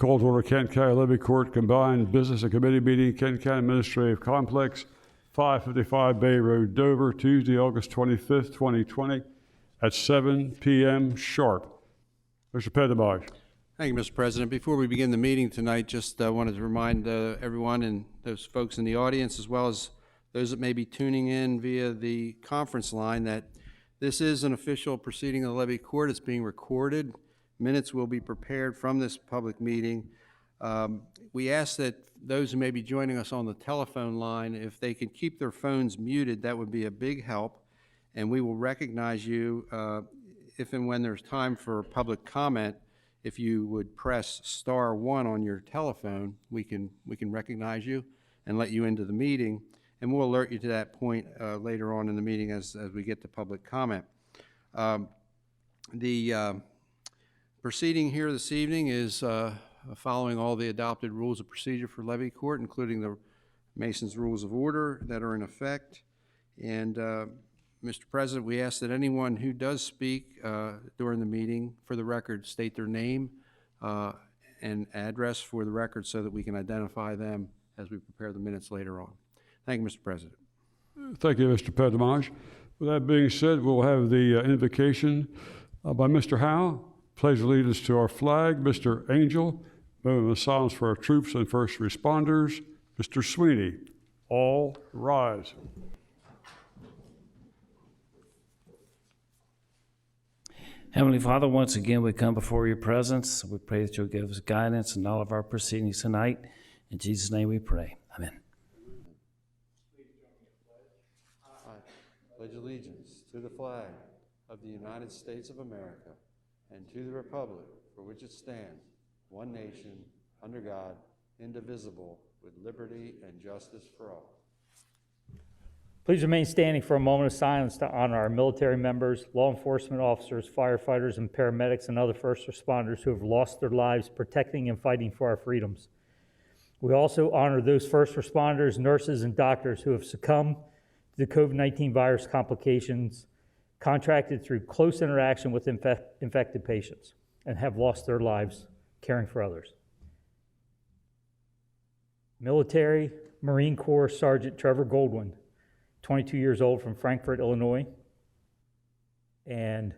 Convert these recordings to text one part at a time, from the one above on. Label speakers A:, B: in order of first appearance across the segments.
A: Call to order Kent County Levy Court Combined Business and Committee Meeting, Kent County Administrative Complex, 555 Bay Road, Dover, Tuesday, August 25th, 2020, at 7 p.m. sharp. Mr. Pedamage.
B: Thank you, Mr. President. Before we begin the meeting tonight, just wanted to remind everyone and those folks in the audience, as well as those that may be tuning in via the conference line, that this is an official proceeding of the Levy Court. It's being recorded. Minutes will be prepared from this public meeting. We ask that those who may be joining us on the telephone line, if they could keep their phones muted, that would be a big help. And we will recognize you if and when there's time for public comment. If you would press *1 on your telephone, we can recognize you and let you into the meeting. And we'll alert you to that point later on in the meeting as we get to public comment. The proceeding here this evening is following all the adopted rules of procedure for Levy Court, including the Mason's Rules of Order that are in effect. And Mr. President, we ask that anyone who does speak during the meeting, for the record, state their name and address for the record so that we can identify them as we prepare the minutes later on. Thank you, Mr. President.
A: Thank you, Mr. Pedamage. With that being said, we'll have the invocation by Mr. Howe. Pledge allegiance to our flag. Mr. Angel, moment of silence for our troops and first responders. Mr. Sweeney, all rise.
C: Heavenly Father, once again, we come before your presence. We pray that you'll give us guidance in all of our proceedings tonight. In Jesus' name we pray. Amen.
B: I pledge allegiance to the flag of the United States of America and to the republic for which it stands, one nation, under God, indivisible, with liberty and justice for all.
D: Please remain standing for a moment of silence to honor our military members, law enforcement officers, firefighters, and paramedics, and other first responders who have lost their lives protecting and fighting for our freedoms. We also honor those first responders, nurses, and doctors who have succumbed to the COVID-19 virus complications contracted through close interaction with infected patients and have lost their lives caring for others. Military Marine Corps Sergeant Trevor Goldwyn, 22 years old, from Frankfort, Illinois, and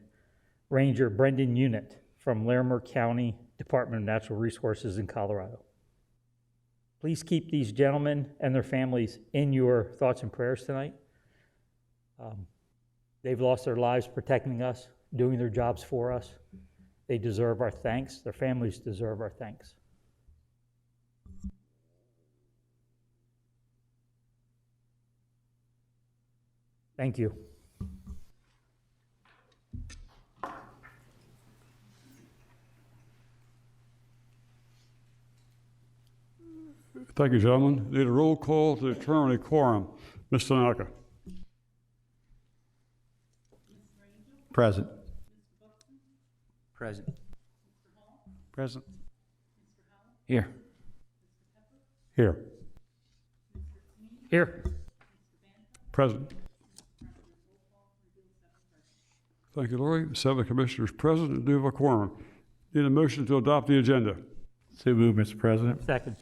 D: Ranger Brendan Unit from Larimer County Department of Natural Resources in Colorado. Please keep these gentlemen and their families in your thoughts and prayers tonight. They've lost their lives protecting us, doing their jobs for us. They deserve our thanks. Their families deserve our thanks. Thank you.
A: Thank you, gentlemen. Need a roll call to determine a quorum. Ms. Tanaka.
E: Present.
C: Present.
E: Present.
C: Here.
A: Here.
D: Here.
A: Present. Thank you, Lori. 7 commissioners present and do have a quorum. Need a motion to adopt the agenda.
E: So moved, Mr. President.
D: Second.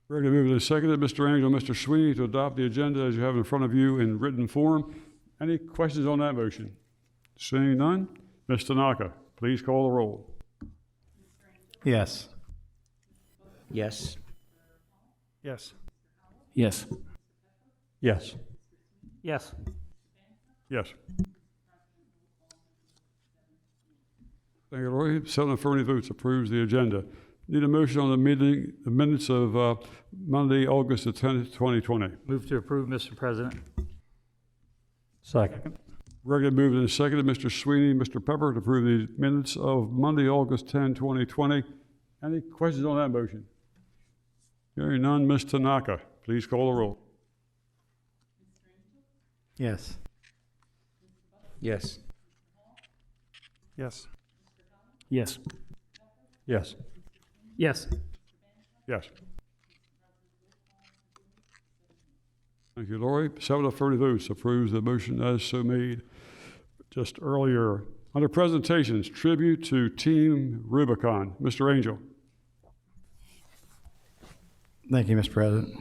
A: Regularly moved and seconded. Mr. Angel, Mr. Sweeney, to adopt the agenda as you have in front of you in written form. Any questions on that motion? Seeing none, Ms. Tanaka, please call the roll.
E: Yes.
C: Yes.
E: Yes.
C: Yes.
E: Yes.
D: Yes.
A: Yes. Thank you, Lori. 7 affirmative votes approves the agenda. Need a motion on the minutes of Monday, August the 10th, 2020.
D: Move to approve, Mr. President.
E: Second.
A: Regularly moved and seconded. Mr. Sweeney, Mr. Pepper, to approve the minutes of Monday, August 10, 2020. Any questions on that motion? Hearing none, Ms. Tanaka, please call the roll.
E: Yes.
C: Yes.
E: Yes.
C: Yes.
E: Yes.
D: Yes.
A: Yes. Thank you, Lori. 7 affirmative votes approves the motion as so made just earlier. Under presentations, tribute to Team Rubicon. Mr. Angel.
F: Thank you, Mr. President.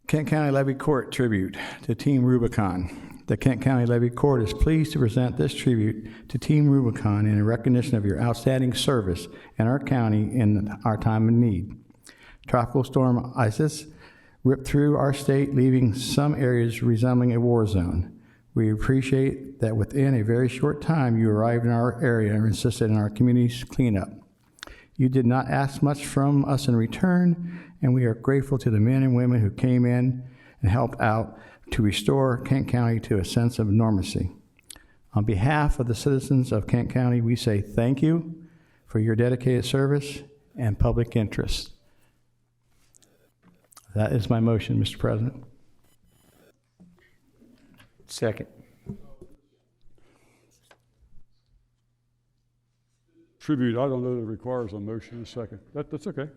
F: Kent County Levy Court tribute to Team Rubicon. The Kent County Levy Court is pleased to present this tribute to Team Rubicon in recognition of your outstanding service in our county in our time of need. Tropical storm Isis ripped through our state, leaving some areas resembling a war zone. We appreciate that within a very short time you arrived in our area and assisted in our community's cleanup. You did not ask much from us in return, and we are grateful to the men and women who came in and helped out to restore Kent County to a sense of normalcy. On behalf of the citizens of Kent County, we say thank you for your dedicated service and public interest. That is my motion, Mr. President.
E: Second.
A: Tribute, I don't know that it requires a motion in a second. That's okay.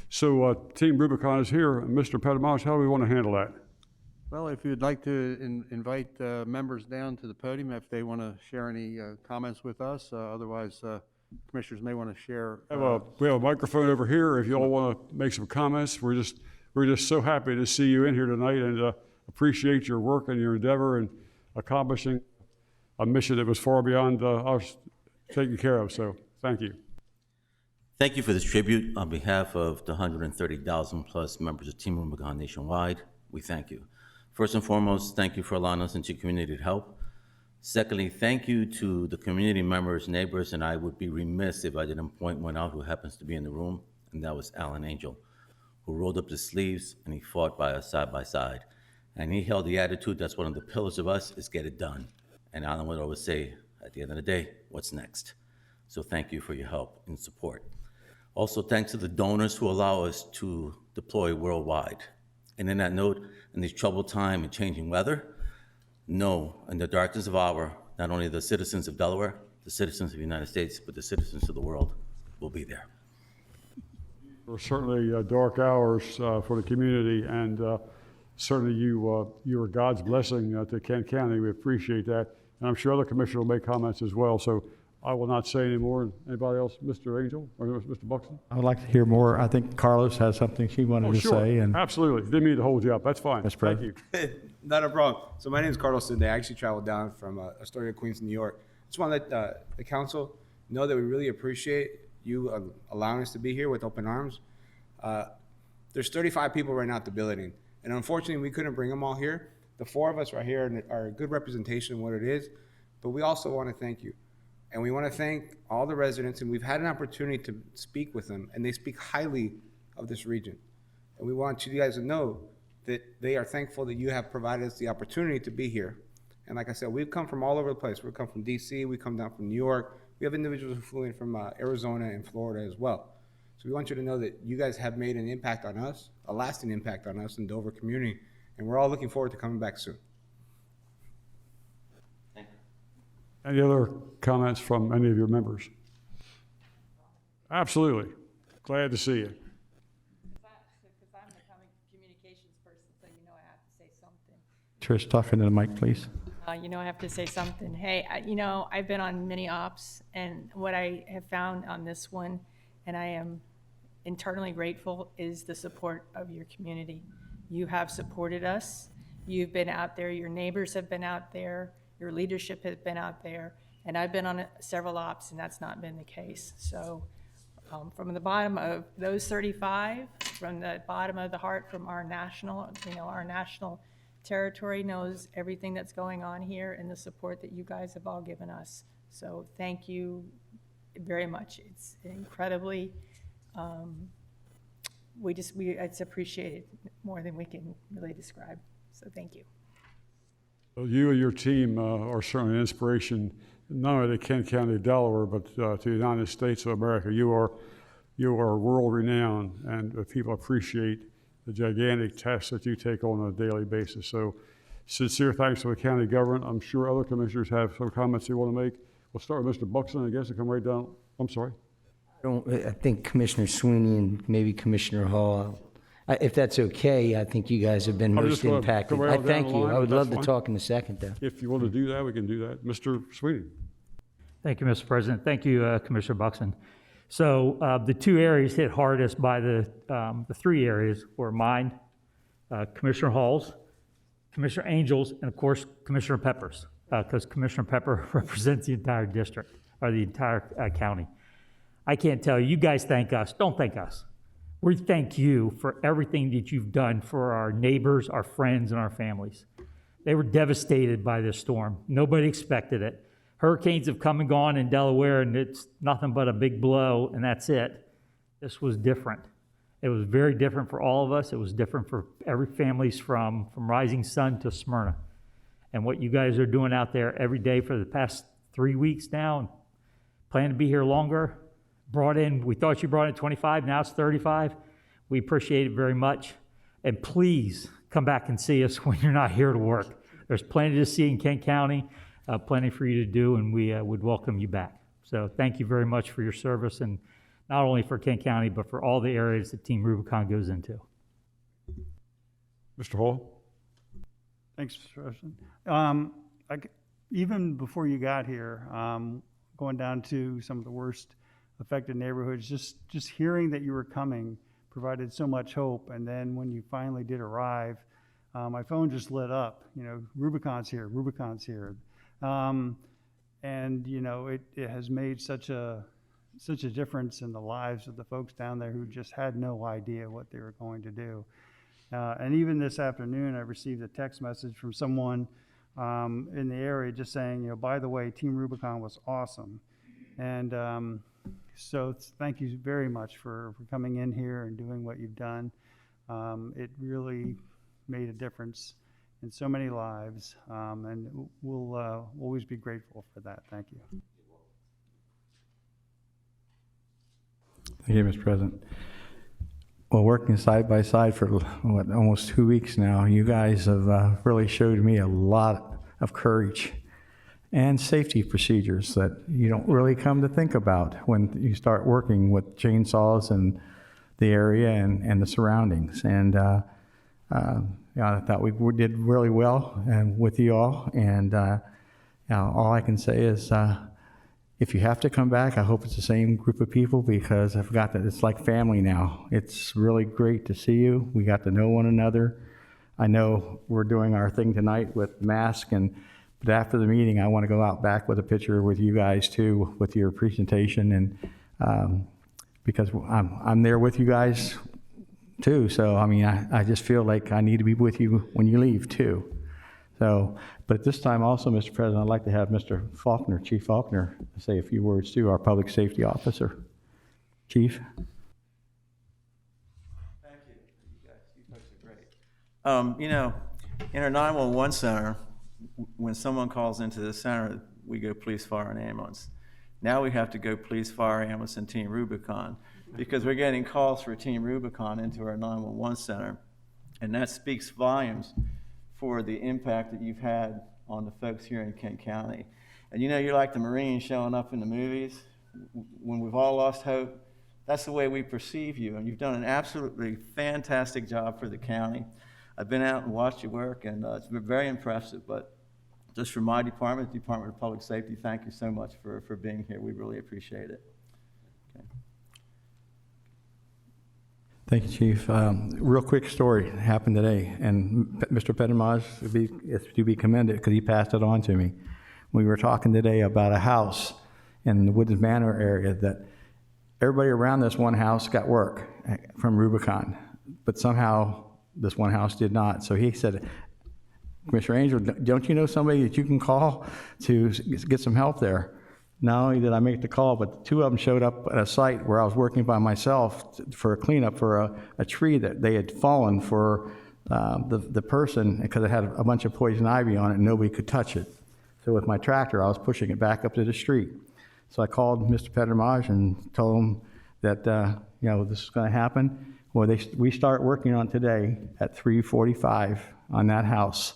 A: So Team Rubicon is here. Mr. Petimaj, how do we want to handle that?
B: Well, if you'd like to invite members down to the podium if they want to share any comments with us. Otherwise, commissioners may want to share.
A: We have a microphone over here. If you all want to make some comments, we're just so happy to see you in here tonight and appreciate your work and your endeavor in accomplishing a mission that was far beyond us taking care of. So thank you.
G: Thank you for this tribute. On behalf of the 130,000 plus members of Team Rubicon nationwide, we thank you. First and foremost, thank you for allowing us into your community to help. Secondly, thank you to the community members, neighbors, and I would be remiss if I didn't point one out who happens to be in the room, and that was Alan Angel, who rolled up his sleeves and he fought by us side by side. And he held the attitude that's one of the pillars of us is get it done. And Alan would always say, at the end of the day, what's next? So thank you for your help and support. Also, thanks to the donors who allow us to deploy worldwide. And in that note, in these troubled time and changing weather, know in the darkness of hour, not only the citizens of Delaware, the citizens of the United States, but the citizens of the world will be there.
A: There were certainly dark hours for the community, and certainly you are God's blessing to Kent County. We appreciate that. And I'm sure other commissioners will make comments as well. So I will not say any more. Anybody else? Mr. Angel or Mr. Buxton?
F: I would like to hear more. I think Carlos has something she wanted to
A: Sure.
F: say. And
A: Absolutely. Didn't mean to hold you up. That's fine.
F: That's
A: Thank
F: perfect.
A: you.
H: Not a problem. So my name is Carlos Sinde. I actually traveled down from Astoria, Queens, New York. Just want to let the council know that we really appreciate you allowing us to be here with open arms. There's 35 people right now at the building, and unfortunately we couldn't bring them all here. The four of us right here are a good representation of what it is, but we also want to thank you. And we want to thank all the residents, and we've had an opportunity to speak with them, and they speak highly of this region. And we want you guys to know that they are thankful that you have provided us the opportunity to be here. And like I said, we've come from all over the place. We've come from DC, we come down from New York. We have individuals who flew in from Arizona and Florida as well. So we want you to know that you guys have made an impact on us, a lasting impact on us in the Dover community, and we're all looking forward to coming back soon.
A: Any other comments from any of your members? Absolutely. Glad to see you.
I: Because I'm the communications person, so you know I have to say something.
F: Trish, talk into the mic, please.
I: You know I have to say something. Hey, I've been on many ops, and what I have found on this one, and I am internally grateful, is the support of your community. You have supported us. You've been out there. Your neighbors have been out there. Your leadership has been out there. And I've been on several ops, and that's not been the case. So from the bottom of those 35, from the bottom of the heart, from our national territory knows everything that's going on here and the support that you guys have all given us. So thank you very much. It's incredibly, it's appreciated more than we can really describe. So thank you.
A: Well, you and your team are certainly an inspiration, not only to Kent County, Delaware, but to the United States of America. You are world renowned, and people appreciate the gigantic tasks that you take on a daily basis. So sincere thanks to the county government. I'm sure other commissioners have some comments they want to make. We'll start with Mr. Buxton, I guess, and come right down. I'm sorry.
E: I think Commissioner Sweeney and maybe Commissioner Hall, if that's okay, I think you guys have been
A: I'm
E: most
A: just gonna
E: impacted.
A: go right
E: I
A: on down
E: thank
A: the
E: you.
A: line,
E: I would
A: but
E: love
A: that's
E: to
A: fine.
E: talk in a second, though.
A: If you want to do that, we can do that. Mr. Sweeney.
D: Thank you, Mr. President. Thank you, Commissioner Buxton. So the two areas hit hardest by the three areas were mine, Commissioner Hall's, Commissioner Angel's, and of course, Commissioner Pepper's, because Commissioner Pepper represents the entire district, or the entire county. I can't tell you, you guys thank us. Don't thank us. We thank you for everything that you've done for our neighbors, our friends, and our families. They were devastated by this storm. Nobody expected it. Hurricanes have come and gone in Delaware, and it's nothing but a big blow, and that's it. This was different. It was very different for all of us. It was different for every families from Rising Sun to Smyrna. And what you guys are doing out there every day for the past 3 weeks now, and plan to be here longer, we thought you brought in 25, now it's 35. We appreciate it very much. And please come back and see us when you're not here to work. There's plenty to see in Kent County, plenty for you to do, and we would welcome you back. So thank you very much for your service, and not only for Kent County, but for all the areas that Team Rubicon goes into.
A: Mr. Hall?
F: Thanks, Mr. President. Even before you got here, going down to some of the worst affected neighborhoods, just hearing that you were coming provided so much hope. And then when you finally did arrive, my phone just lit up. You know, Rubicon's here, Rubicon's here. And you know, it has made such a difference in the lives of the folks down there who just had no idea what they were going to do. And even this afternoon, I received a text message from someone in the area just saying, you know, by the way, Team Rubicon was awesome. And so thank you very much for coming in here and doing what you've done. It really made a difference in so many lives, and we'll always be grateful for that. Thank you.
J: Thank you, Mr. President. Well, working side by side for almost 2 weeks now, you guys have really showed me a lot of courage and safety procedures that you don't really come to think about when you start working with chainsaws in the area and the surroundings. And I thought we did really well with you all. And all I can say is, if you have to come back, I hope it's the same group of people, because I forgot that it's like family now. It's really great to see you. We got to know one another. I know we're doing our thing tonight with masks, but after the meeting, I want to go out back with a picture with you guys too, with your presentation, and because I'm there with you guys too. So I mean, I just feel like I need to be with you when you leave too. So, but at this time also, Mr. President, I'd like to have Mr. Faulkner, Chief Faulkner, say a few words too, our public safety officer. Chief.
K: Thank you. You folks are great. You know, in our 911 center, when someone calls into the center, we go police, fire, and ambulance. Now we have to go police, fire, ambulance, and Team Rubicon, because we're getting calls for Team Rubicon into our 911 center, and that speaks volumes for the impact that you've had on the folks here in Kent County. And you know, you're like the Marines showing up in the movies. When we've all lost hope, that's the way we perceive you, and you've done an absolutely fantastic job for the county. I've been out and watched you work, and it's been very impressive. But just for my department, the Department of Public Safety, thank you so much for being here. We really appreciate it. Okay.
J: Thank you, Chief. Real quick story happened today, and Mr. Pettimaj is to be commended because he passed it on to me. We were talking today about a house in the Woodlands Manor area that everybody around this one house got work from Rubicon, but somehow this one house did not. So he said, Commissioner Angel, don't you know somebody that you can call to get some help there? Not only did I make the call, but two of them showed up at a site where I was working by myself for a cleanup for a tree that they had fallen for the person, because it had a bunch of poison ivy on it and nobody could touch it. So with my tractor, I was pushing it back up to the street. So I called Mr. Pettimaj and told him that you know, this is going to happen. Well, we start working on today at 3:45 on that house.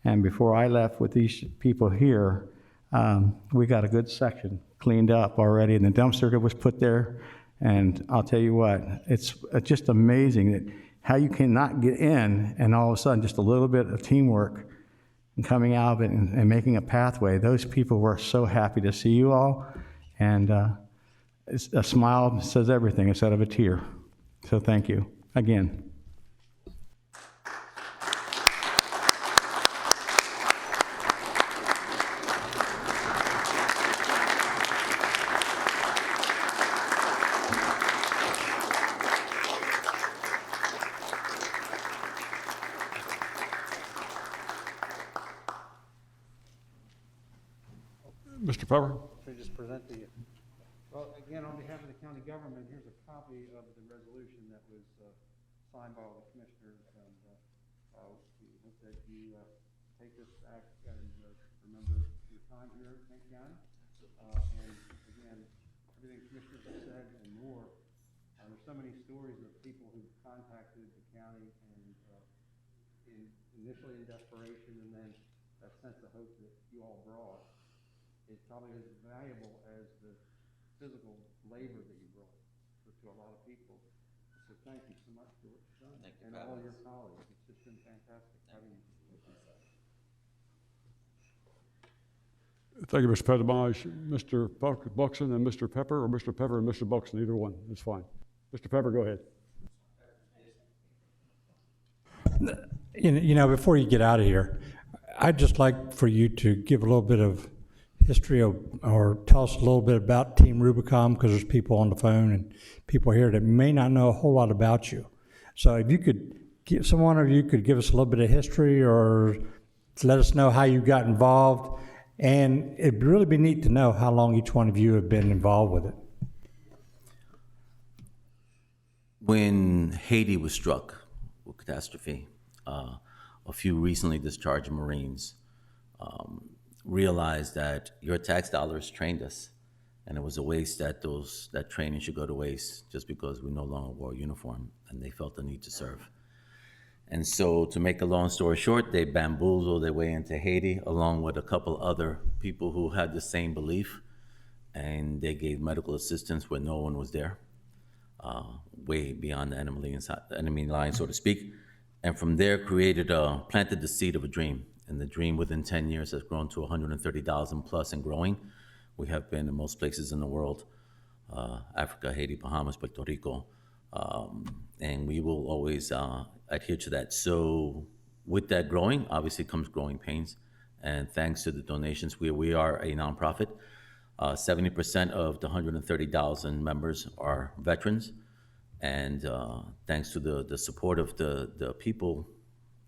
J: And before I left with these people here, we got a good section cleaned up already, and the dumpster was put there. And I'll tell you what, it's just amazing that how you cannot get in, and all of a sudden just a little bit of teamwork and coming out of it and making a pathway. Those people were so happy to see you all, and
F: A smile says everything instead of a tear. So thank you again.
A: Mr. Pepper?
B: Well, again, on behalf of the county government, here's a copy of the resolution that was signed by all the commissioners, and we hope that you take this back and remember your time here at Kent County. And again, everything commissioners have said and more. There's so many stories of people who've contacted the county and initially in desperation, and then that sense of hope that you all brought. It's probably as valuable as the physical labor that you brought to a lot of people. So thank you so much for what you've done. And all your colleagues. It's just been fantastic having you.
A: Thank you, Mr. Pedamage. Mr. Buxton and Mr. Pepper, or Mr. Pepper and Mr. Buxton, either one is fine. Mr. Pepper, go ahead.
L: You know, before you get out of here, I'd just like for you to give a little bit of history or tell us a little bit about Team Rubicon, because there's people on the phone and people here that may not know a whole lot about you. So if you could, someone of you could give us a little bit of history or let us know how you got involved. And it'd really be neat to know how long each one of you have been involved with it.
G: When Haiti was struck with catastrophe, a few recently discharged Marines realized that your tax dollars trained us, and it was a waste that that training should go to waste just because we no longer wore a uniform, and they felt the need to serve. And so, to make a long story short, they bamboozled their way into Haiti along with a couple other people who had the same belief, and they gave medical assistance where no one was there, way beyond the enemy line, so to speak. And from there, planted the seed of a dream. And the dream within 10 years has grown to 130,000 plus and growing. We have been in most places in the world, Africa, Haiti, Bahamas, Puerto Rico, and we will always adhere to that. So with that growing, obviously comes growing pains. And thanks to the donations, we are a nonprofit. 70% of the 130,000 members are veterans. And thanks to the support of the people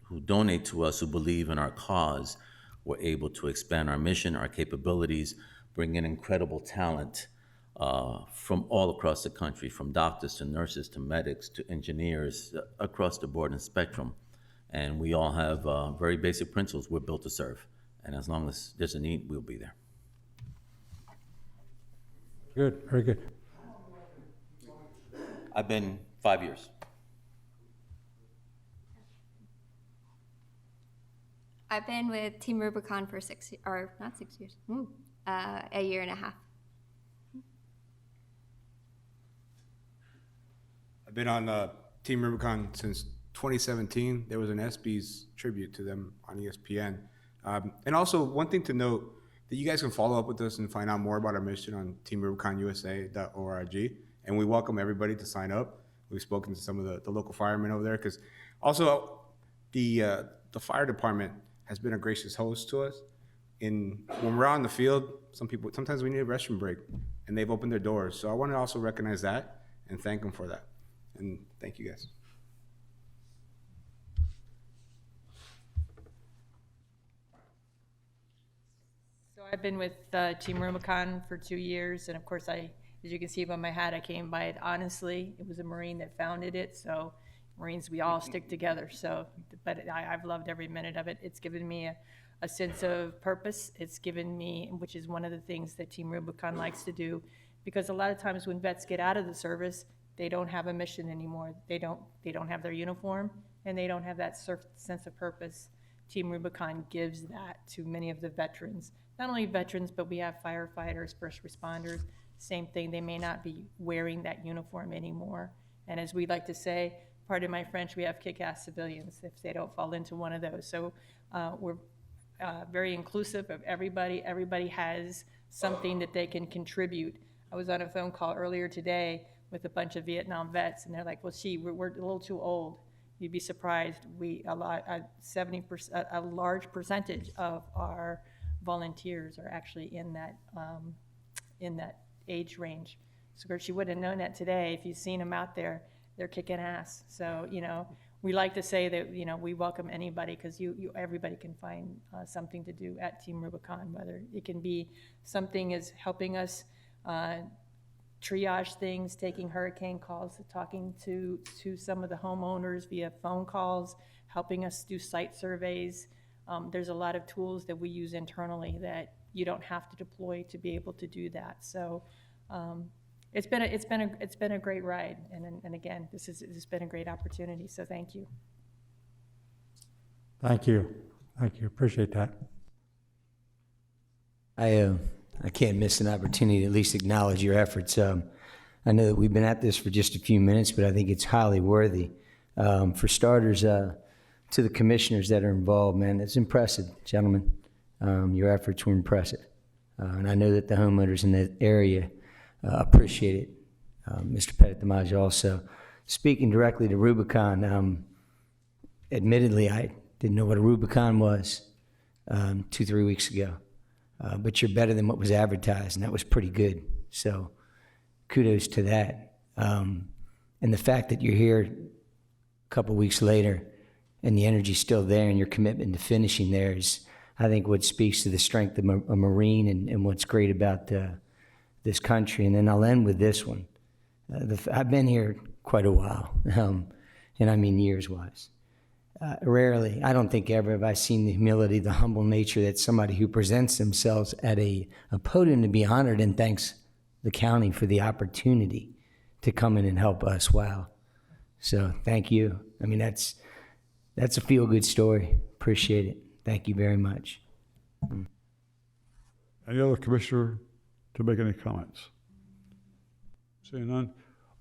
G: who donate to us, who believe in our cause, we're able to expand our mission, our capabilities, bring in incredible talent from all across the country, from doctors to nurses to medics to engineers, across the board and spectrum. And we all have very basic principles. We're built to serve. And as long as there's a need, we'll be there.
L: Good, very good.
G: I've been 5 years.
M: I've been with Team Rubicon for a year and a half.
H: I've been on Team Rubicon since 2017. There was an ESPYs tribute to them on ESPN. And also, one thing to note, that you guys can follow up with us and find out more about our mission on teamrubiconusa.org. And we welcome everybody to sign up. We've spoken to some of the local firemen over there, because also the fire department has been a gracious host to us. When we're out in the field, sometimes we need a restroom break, and they've opened their doors. So I want to also recognize that and thank them for that. And thank you guys.
I: So I've been with Team Rubicon for 2 years, and of course, as you can see by my hat, I came by it honestly. It was a Marine that founded it, so Marines, we all stick together. So, but I've loved every minute of it. It's given me a sense of purpose. It's given me, which is one of the things that Team Rubicon likes to do, because a lot of times when vets get out of the service, they don't have a mission anymore. They don't have their uniform, and they don't have that sense of purpose. Team Rubicon gives that to many of the veterans. Not only veterans, but we have firefighters, first responders. Same thing, they may not be wearing that uniform anymore. And as we like to say, pardon my French, we have kick-ass civilians if they don't fall into one of those. So we're very inclusive of everybody. Everybody has something that they can contribute I was on a phone call earlier today with a bunch of Vietnam vets, and they're like, well, we're a little too old. You'd be surprised. A large percentage of our volunteers are actually in that age range. So of course, you wouldn't have known that today if you'd seen them out there. They're kicking ass. So, we like to say that, we welcome anybody, because everybody can find something to do at Team Rubicon, whether it can be something as helping us triage things, taking hurricane calls, talking to some of the homeowners via phone calls, helping us do site surveys. There's a lot of tools that we use internally that you don't have to deploy to be able to do that. So it's been a great ride, and again, this has been a great opportunity. So thank you.
L: Thank you. Appreciate that.
E: I can't miss an opportunity to at least acknowledge your efforts. I know that we've been at this for just a few minutes, but I think it's highly worthy. For starters, to the commissioners that are involved, man, it's impressive, gentlemen. Your efforts were impressive. And I know that the homeowners in that area appreciate it. Mr. Pettit-Damage also. Speaking directly to Rubicon, admittedly, I didn't know what a Rubicon was 2-3 weeks ago. But you're better than what was advertised, and that was pretty good. So kudos to that. And the fact that you're here a couple weeks later and the energy's still there and your commitment to finishing there is, I think, what speaks to the strength of a Marine and what's great about this country. And then I'll end with this one. I've been here quite a while, and I mean years-wise. Rarely, I don't think ever have I seen the humility, the humble nature that somebody who presents themselves at a podium to be honored and thanks the county for the opportunity to come in and help us. Wow. So thank you. I mean, that's a feel-good story. Appreciate it. Thank you very much.
A: Any other commissioner to make any comments? Seeing none?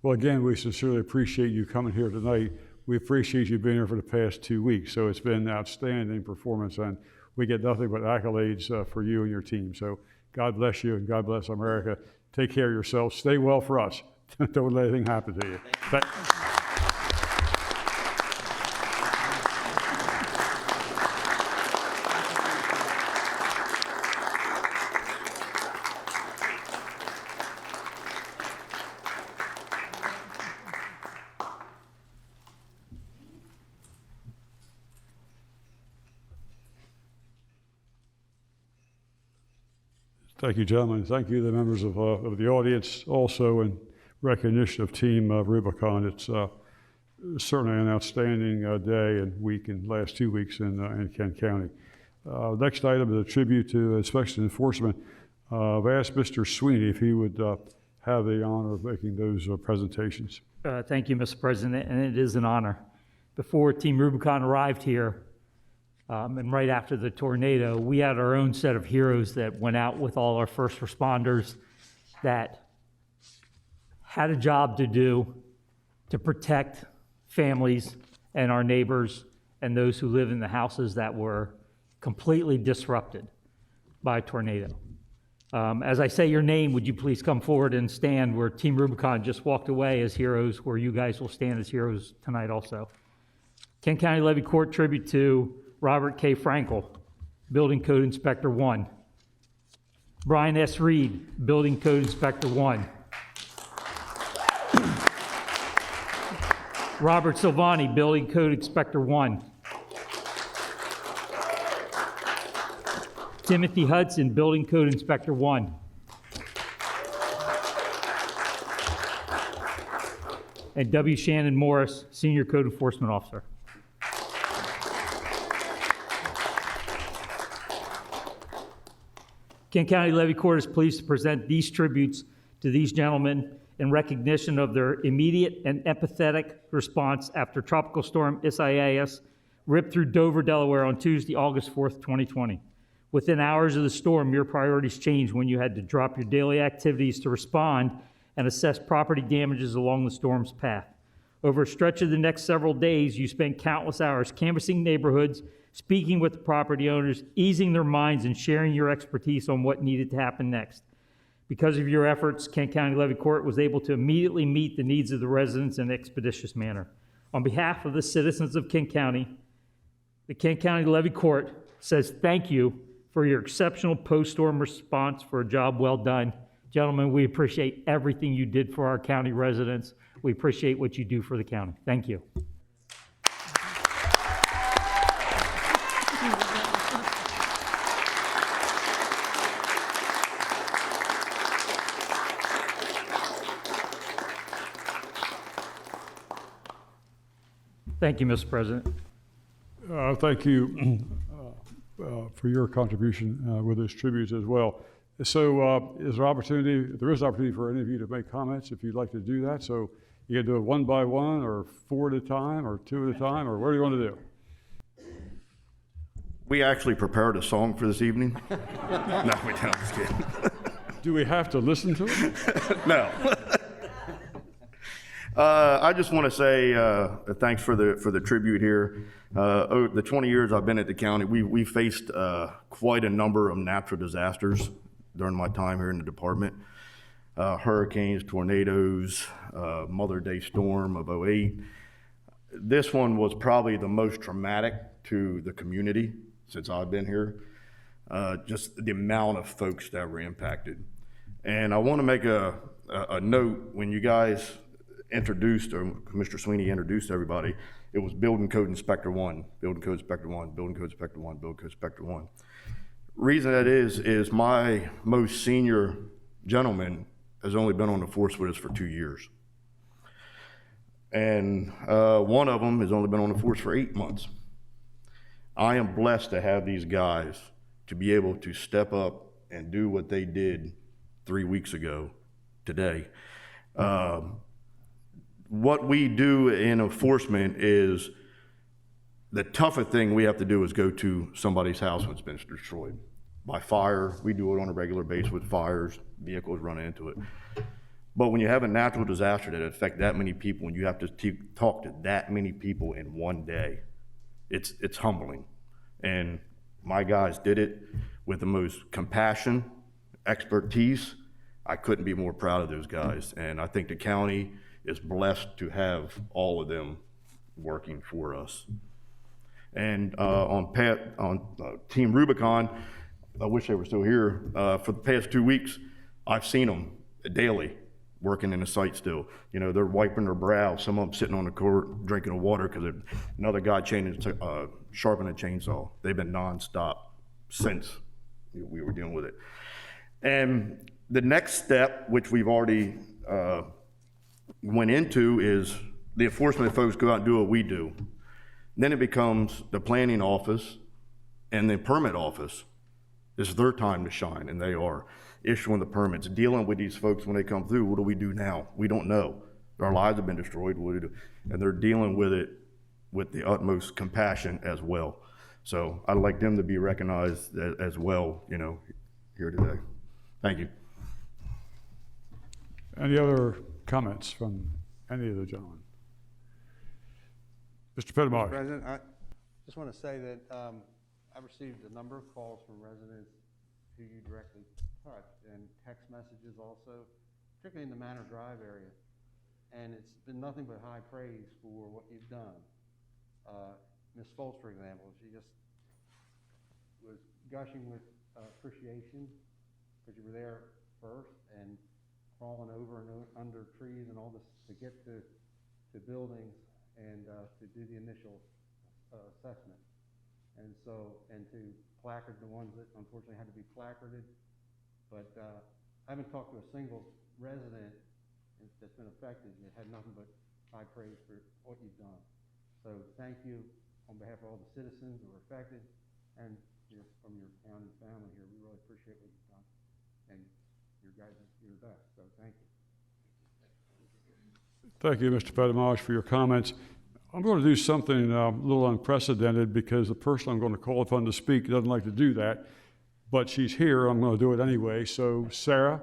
A: Well, again, we sincerely appreciate you coming here tonight. We appreciate you being here for the past 2 weeks. So it's been outstanding performance, and we get nothing but accolades for you and your team. So God bless you, and God bless America. Take care of yourselves. Stay well for us. Don't let anything happen to you. Thank you, gentlemen. Thank you, the members of the audience, also in recognition of Team Rubicon. It's certainly an outstanding day and week and last 2 weeks in Kent County. Next item is a tribute to inspection enforcement. I've asked Mr. Sweeney if he would have the honor of making those presentations.
D: Thank you, Mr. President, and it is an honor. Before Team Rubicon arrived here, and right after the tornado, we had our own set of heroes that went out with all our first responders that had a job to do to protect families and our neighbors and those who live in the houses that were completely disrupted by a tornado. As I say your name, would you please come forward and stand where Team Rubicon just walked away as heroes, where you guys will stand as heroes tonight also. Kent County Levy Court tribute to Robert K. Frankel, Building Code Inspector 1. Brian S. Reed, Building Code Inspector 1. Robert Silvani, Building Code Inspector 1. Timothy Hudson, Building Code Inspector 1. And W. Shannon Morris, Senior Code Enforcement Officer. Kent County Levy Court is pleased to present these tributes to these gentlemen in recognition of their immediate and empathetic response after Tropical Storm Isaias ripped through Dover, Delaware on Tuesday, August 4th, 2020. Within hours of the storm, your priorities changed when you had to drop your daily activities to respond and assess property damages along the storm's path. Over a stretch of the next several days, you spent countless hours canvassing neighborhoods, speaking with the property owners, easing their minds, and sharing your expertise on what needed to happen next. Because of your efforts, Kent County Levy Court was able to immediately meet the needs of the residents in an expeditious manner. On behalf of the citizens of Kent County, the Kent County Levy Court says thank you for your exceptional post-storm response for a job well done. Gentlemen, we appreciate everything you did for our county residents. We appreciate what you do for the county. Thank you. Thank you, Mr. President.
A: Thank you for your contribution with this tribute as well. So is there opportunity, there is opportunity for any of you to make comments if you'd like to do that. So you can do it one by one or four at a time or two at a time, or what do you want to do?
N: We actually prepared a song for this evening. No, we don't, just kidding.
A: Do we have to listen to it?
N: No. I just want to say thanks for the tribute here. Over the 20 years I've been at the county, we faced quite a number of natural disasters during my time here in the department. Hurricanes, tornadoes, Mother Day storm of '08. This one was probably the most traumatic to the community since I've been here. Just the amount of folks that were impacted. And I want to make a note, when you guys introduced, or Commissioner Sweeney introduced everybody, it was Building Code Inspector 1, Building Code Inspector 1, Building Code Inspector 1, Building Code Inspector 1. Reason that is my most senior gentleman has only been on the force with us for 2 years. And one of them has only been on the force for 8 months. I am blessed to have these guys to be able to step up and do what they did 3 weeks ago today. What we do in enforcement is, the tougher thing we have to do is go to somebody's house when it's been destroyed by fire. We do it on a regular basis with fires, vehicles running into it. But when you have a natural disaster that affects that many people and you have to talk to that many people in one day, it's humbling. And my guys did it with the most compassion, expertise. I couldn't be more proud of those guys. And I think the county is blessed to have all of them working for us. And on Team Rubicon, I wish they were still here. For the past 2 weeks, I've seen them daily working in the site still. You know, they're wiping their brow. Some of them sitting on the court drinking water because another guy sharpening a chainsaw. They've been nonstop since we were dealing with it. And the next step, which we've already went into, is the enforcement folks go out and do what we do. Then it becomes the planning office and the permit office. It's their time to shine, and they are issuing the permits, dealing with these folks when they come through. What do we do now? We don't know. Our lives have been destroyed. What do we do? And they're dealing with it with the utmost compassion as well. So I'd like them to be recognized as well, you know, here today. Thank you.
A: Any other comments from any of the gentlemen? Mr. Pettimore.
B: President, I just want to say that I've received a number of calls from residents who you directly touched, and text messages also, particularly in the Manor Drive area. And it's been nothing but high praise for what you've done. Ms. Foltz, for example, she just was gushing with appreciation because you were there first and crawling over and under trees and all this to get to buildings and to do the initial assessment. And so, and to placard the ones that unfortunately had to be placarded. But I haven't talked to a single resident that's been affected that had nothing but high praise for what you've done. So thank you on behalf of all the citizens who were affected and from your county family here. We really appreciate what you've done. And your guys are your best, so thank you.
A: Thank you, Mr. Pettimore, for your comments. I'm going to do something a little unprecedented because the person I'm going to call upon to speak doesn't like to do that, but she's here. I'm going to do it anyway. So, Sarah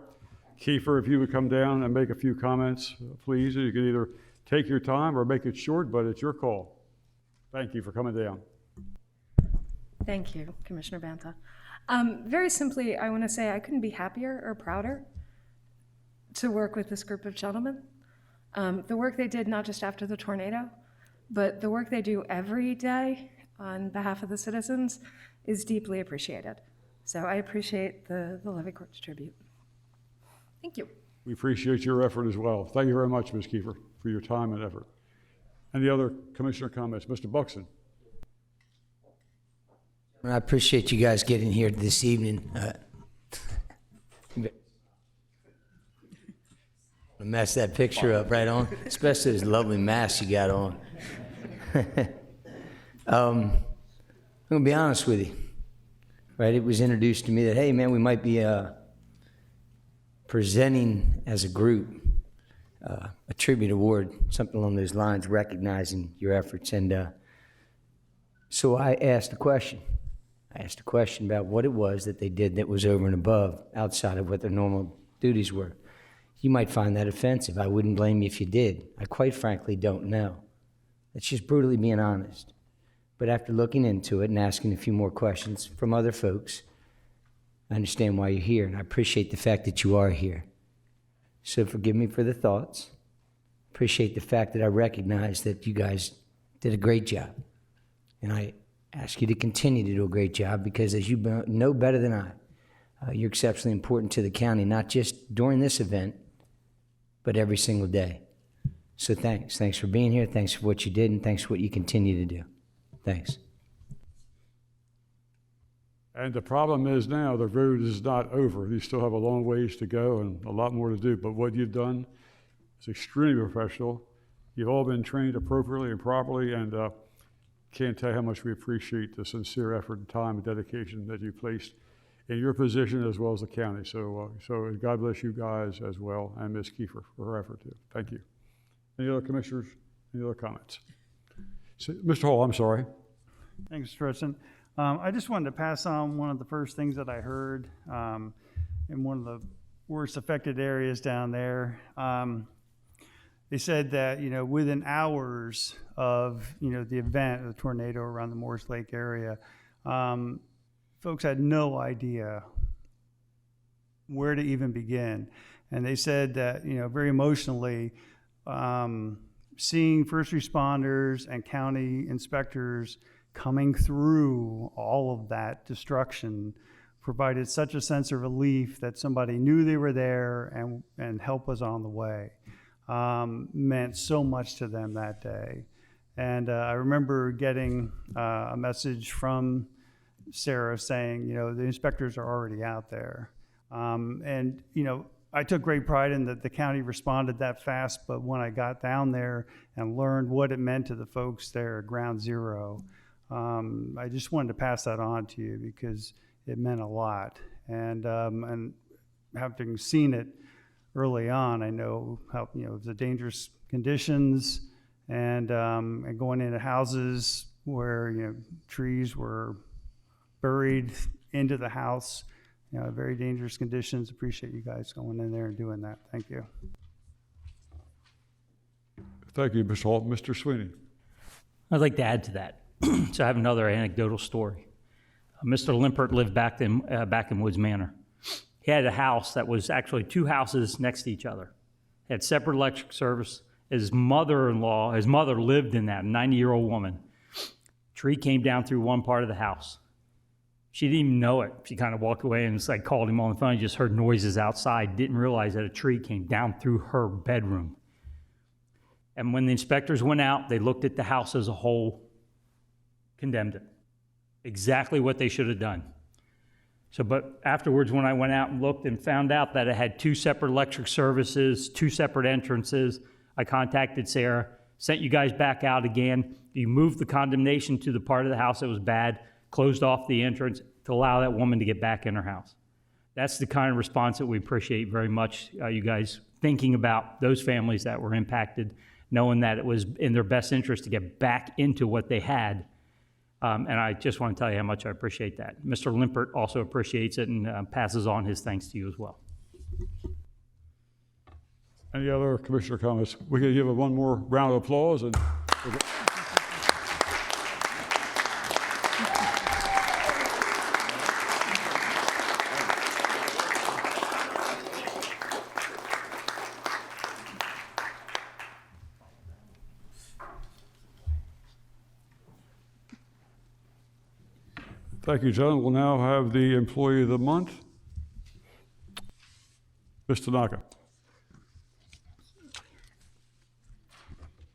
A: Kiefer, if you would come down and make a few comments, please. You can either take your time or make it short, but it's your call. Thank you for coming down.
O: Thank you, Commissioner Banta. Very simply, I want to say I couldn't be happier or prouder to work with this group of gentlemen. The work they did not just after the tornado, but the work they do every day on behalf of the citizens is deeply appreciated. So I appreciate the Levy Court's tribute. Thank you.
A: We appreciate your effort as well. Thank you very much, Ms. Kiefer, for your time and effort. Any other commissioner comments? Mr. Buxton.
E: I appreciate you guys getting here this evening. Mess that picture up right on, especially this lovely mask you got on. I'm gonna be honest with you, right? It was introduced to me that, hey man, we might be presenting as a group a tribute award, something along those lines, recognizing your efforts. And so I asked a question. I asked a question about what it was that they did that was over and above, outside of what their normal duties were. You might find that offensive. I wouldn't blame you if you did. I quite frankly don't know. That's just brutally being honest. But after looking into it and asking a few more questions from other folks, I understand why you're here, and I appreciate the fact that you are here. So forgive me for the thoughts. Appreciate the fact that I recognize that you guys did a great job. And I ask you to continue to do a great job because, as you know better than I, you're exceptionally important to the county, not just during this event, but every single day. So thanks. Thanks for being here. Thanks for what you did, and thanks for what you continue to do. Thanks.
A: And the problem is now the road is not over. You still have a long ways to go and a lot more to do. But what you've done is extremely professional. You've all been trained appropriately and properly, and can't tell you how much we appreciate the sincere effort and time and dedication that you placed in your position as well as the county. So God bless you guys as well, and Ms. Kiefer for her effort too. Thank you. Any other commissioners? Any other comments? So, Mr. Hall, I'm sorry.
P: Thanks, Mr. President. I just wanted to pass on one of the first things that I heard in one of the worst affected areas down there. They said that, within hours of, the event, the tornado around the Morris Lake area, folks had no idea where to even begin. And they said that, very emotionally, seeing first responders and county inspectors coming through all of that destruction provided such a sense of relief that somebody knew they were there and help was on the way. Meant so much to them that day. And I remember getting a message from Sarah saying, the inspectors are already out there. And I took great pride in that the county responded that fast, but when I got down there and learned what it meant to the folks there at Ground Zero, I just wanted to pass that on to you because it meant a lot. And having seen it early on, I know how, the dangerous conditions and going into houses where, trees were buried into the house, very dangerous conditions. Appreciate you guys going in there and doing that. Thank you.
A: Thank you, Mr. Hall. Mr. Sweeney.
D: I'd like to add to that. So I have another anecdotal story. Mr. Limpert lived back in Woods Manor. He had a house that was actually two houses next to each other. Had separate electric service. His mother lived in that, a 90-year-old woman. Tree came down through one part of the house. She didn't even know it. She kind of walked away and called him on the phone. He just heard noises outside, didn't realize that a tree came down through her bedroom. And when the inspectors went out, they looked at the house as a whole, condemned it. Exactly what they should have done. But afterwards, when I went out and looked and found out that it had two separate electric services, two separate entrances, I contacted Sarah, sent you guys back out again. You moved the condemnation to the part of the house that was bad, closed off the entrance to allow that woman to get back in her house. That's the kind of response that we appreciate very much, you guys thinking about those families that were impacted, knowing that it was in their best interest to get back into what they had. And I just want to tell you how much I appreciate that. Mr. Limpert also appreciates it and passes on his thanks to you as well.
A: Any other commissioner comments? We can give it one more round of applause. And Thank you, gentlemen. We'll now have the Employee of the Month. Ms. Tanaka.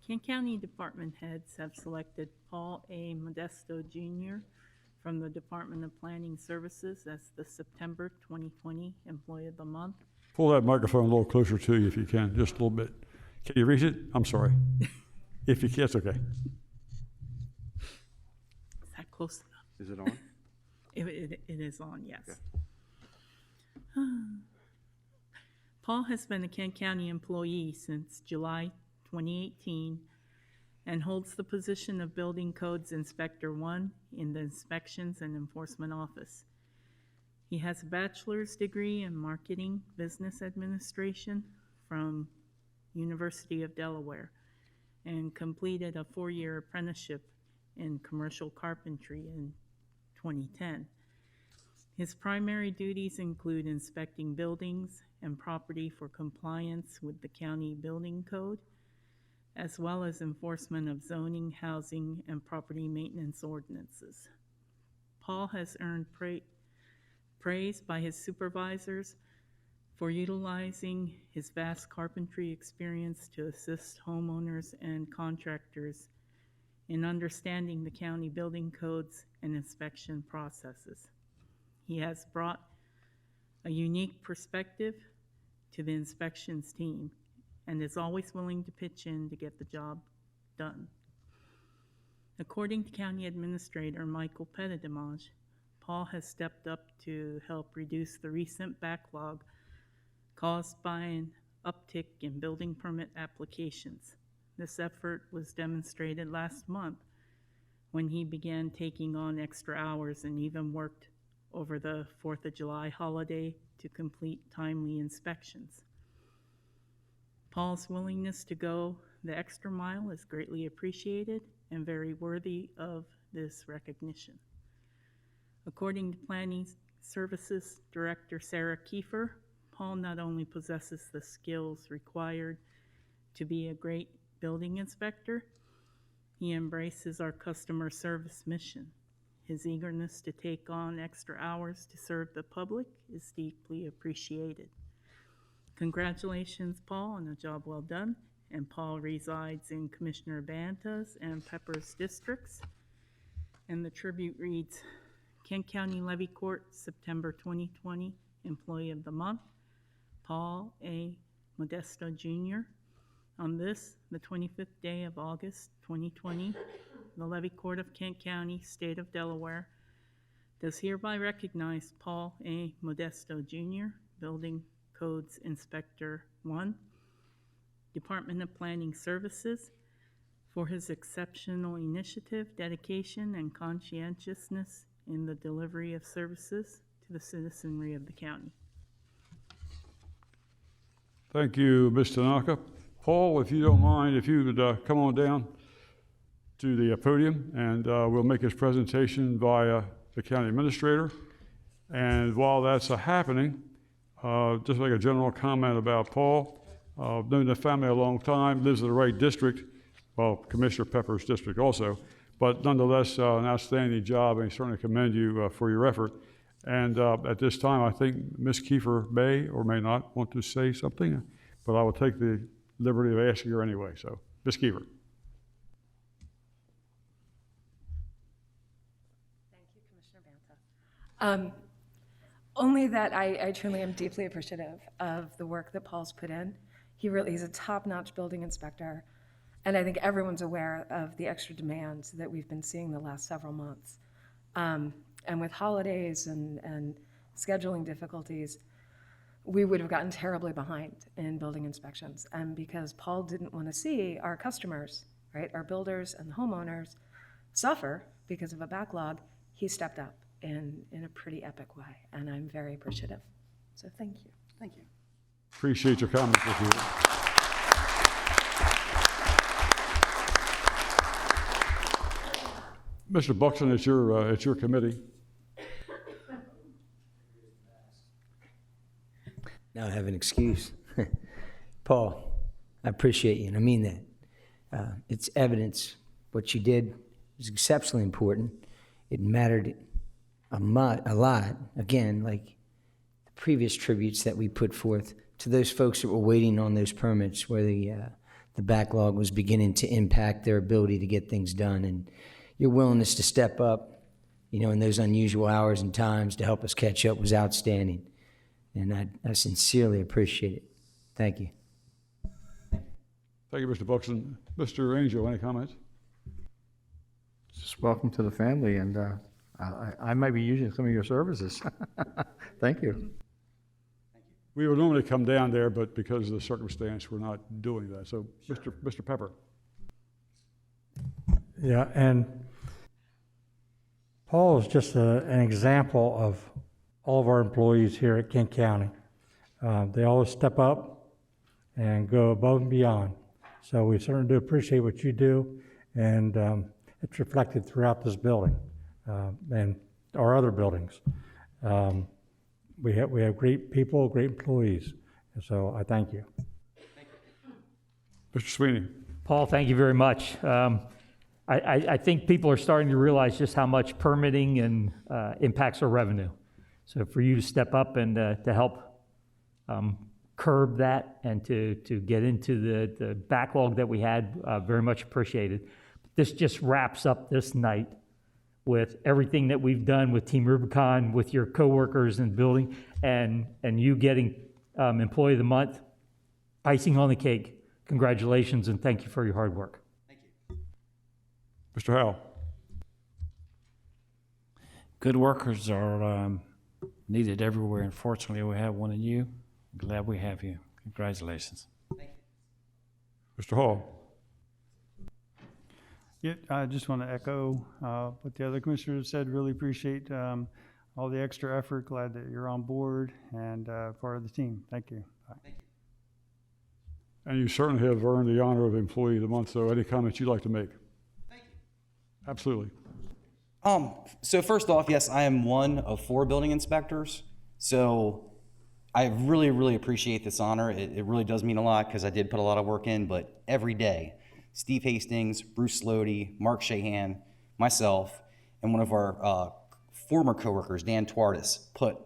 Q: Kent County Department heads have selected Paul A. Modesto Jr. from the Department of Planning Services as the September 2020 Employee of the Month.
A: Pull that microphone a little closer to you if you can, just a little bit. Can you reach it? I'm sorry. If you can, it's okay.
Q: Is that close enough?
B: Is it on?
Q: It is on, yes. Paul has been a Kent County employee since July 2018 and holds the position of Building Codes Inspector 1 in the Inspections and Enforcement Office. He has a bachelor's degree in Marketing Business Administration from University of Delaware and completed a 4-year apprenticeship in commercial carpentry in 2010. His primary duties include inspecting buildings and property for compliance with the county building code, as well as enforcement of zoning, housing, and property maintenance ordinances. Paul has earned praise by his supervisors for utilizing his vast carpentry experience to assist homeowners and contractors in understanding the county building codes and inspection processes. He has brought a unique perspective to the inspections team and is always willing to pitch in to get the job done. According to County Administrator Michael Petitdemage, Paul has stepped up to help reduce the recent backlog caused by an uptick in building permit applications. This effort was demonstrated last month when he began taking on extra hours and even worked over the 4th of July holiday to complete timely inspections. Paul's willingness to go the extra mile is greatly appreciated and very worthy of this recognition. According to Planning Services Director Sarah Kiefer, Paul not only possesses the skills required to be a great building inspector, he embraces our customer service mission. His eagerness to take on extra hours to serve the public is deeply appreciated. Congratulations, Paul, on a job well done. And Paul resides in Commissioner Banta's and Pepper's districts. And the tribute reads, Kent County Levy Court, September 2020, Employee of the Month, Paul A. Modesto Jr. On this, the 25th day of August 2020, the Levy Court of Kent County, State of Delaware, does hereby recognize Paul A. Modesto Jr., Building Codes Inspector 1, Department of Planning Services, for his exceptional initiative, dedication, and conscientiousness in the delivery of services to the citizenry of the county.
A: Thank you, Ms. Tanaka. Paul, if you don't mind, if you would come on down to the podium, and we'll make his presentation via the county administrator. And while that's happening, just make a general comment about Paul. Known the family a long time, lives in the right district, well, Commissioner Pepper's district also, but nonetheless, an outstanding job, and I certainly commend you for your effort. And at this time, I think Ms. Kiefer may or may not want to say something, but I will take the liberty of asking her anyway. So, Ms. Kiefer.
O: Thank you, Commissioner Banta. Only that I truly am deeply appreciative of the work that Paul's put in. He's a top-notch building inspector, and I think everyone's aware of the extra demands that we've been seeing the last several months. And with holidays and scheduling difficulties, we would have gotten terribly behind in building inspections. And because Paul didn't want to see our customers, right, our builders and the homeowners, suffer because of a backlog, he stepped up in a pretty epic way, and I'm very appreciative. So thank you.
B: Thank you.
A: Appreciate your comments with you. Mr. Buxton, it's your committee.
E: Now I have an excuse. Paul, I appreciate you, and I mean that. It's evidence what you did was exceptionally important. It mattered a lot, again, like the previous tributes that we put forth to those folks that were waiting on those permits where the backlog was beginning to impact their ability to get things done. And your willingness to step up, in those unusual hours and times to help us catch up was outstanding. And I sincerely appreciate it. Thank you.
A: Thank you, Mr. Buxton. Mr. Angel, any comments?
F: Just welcome to the family, and I might be using some of your services. Thank you.
A: We would normally come down there, but because of the circumstance, we're not doing that. So, Mr. Pepper.
L: Yeah, and Paul is just an example of all of our employees here at Kent County. They always step up and go above and beyond. So we certainly do appreciate what you do, and it's reflected throughout this building and our other buildings. We have great people, great employees, and so I thank you.
A: Mr. Sweeney.
D: Paul, thank you very much. I think people are starting to realize just how much permitting and impacts our revenue. So for you to step up and to help curb that and to get into the backlog that we had, very much appreciated. This just wraps up this night with everything that we've done with Team Rubicon, with your coworkers in the building, and you getting Employee of the Month, icing on the cake. Congratulations, and thank you for your hard work.
A: Mr. Howell.
C: Good workers are needed everywhere. Unfortunately, we have one in you. I'm glad we have you. Congratulations.
A: Mr. Hall.
P: Yeah, I just want to echo what the other commissioners have said. Really appreciate all the extra effort. Glad that you're on board and part of the team. Thank you. Bye. Thank you.
A: And you certainly have earned the honor of Employee of the Month, so any comments you'd like to make?
R: Thank you.
A: Absolutely.
R: So first off, yes, I am one of 4 building inspectors. So I really, really appreciate this honor. It really does mean a lot because I did put a lot of work in, but every day, Steve Hastings, Bruce Slody, Mark Shahan, myself, and one of our former coworkers, Dan Twardis, put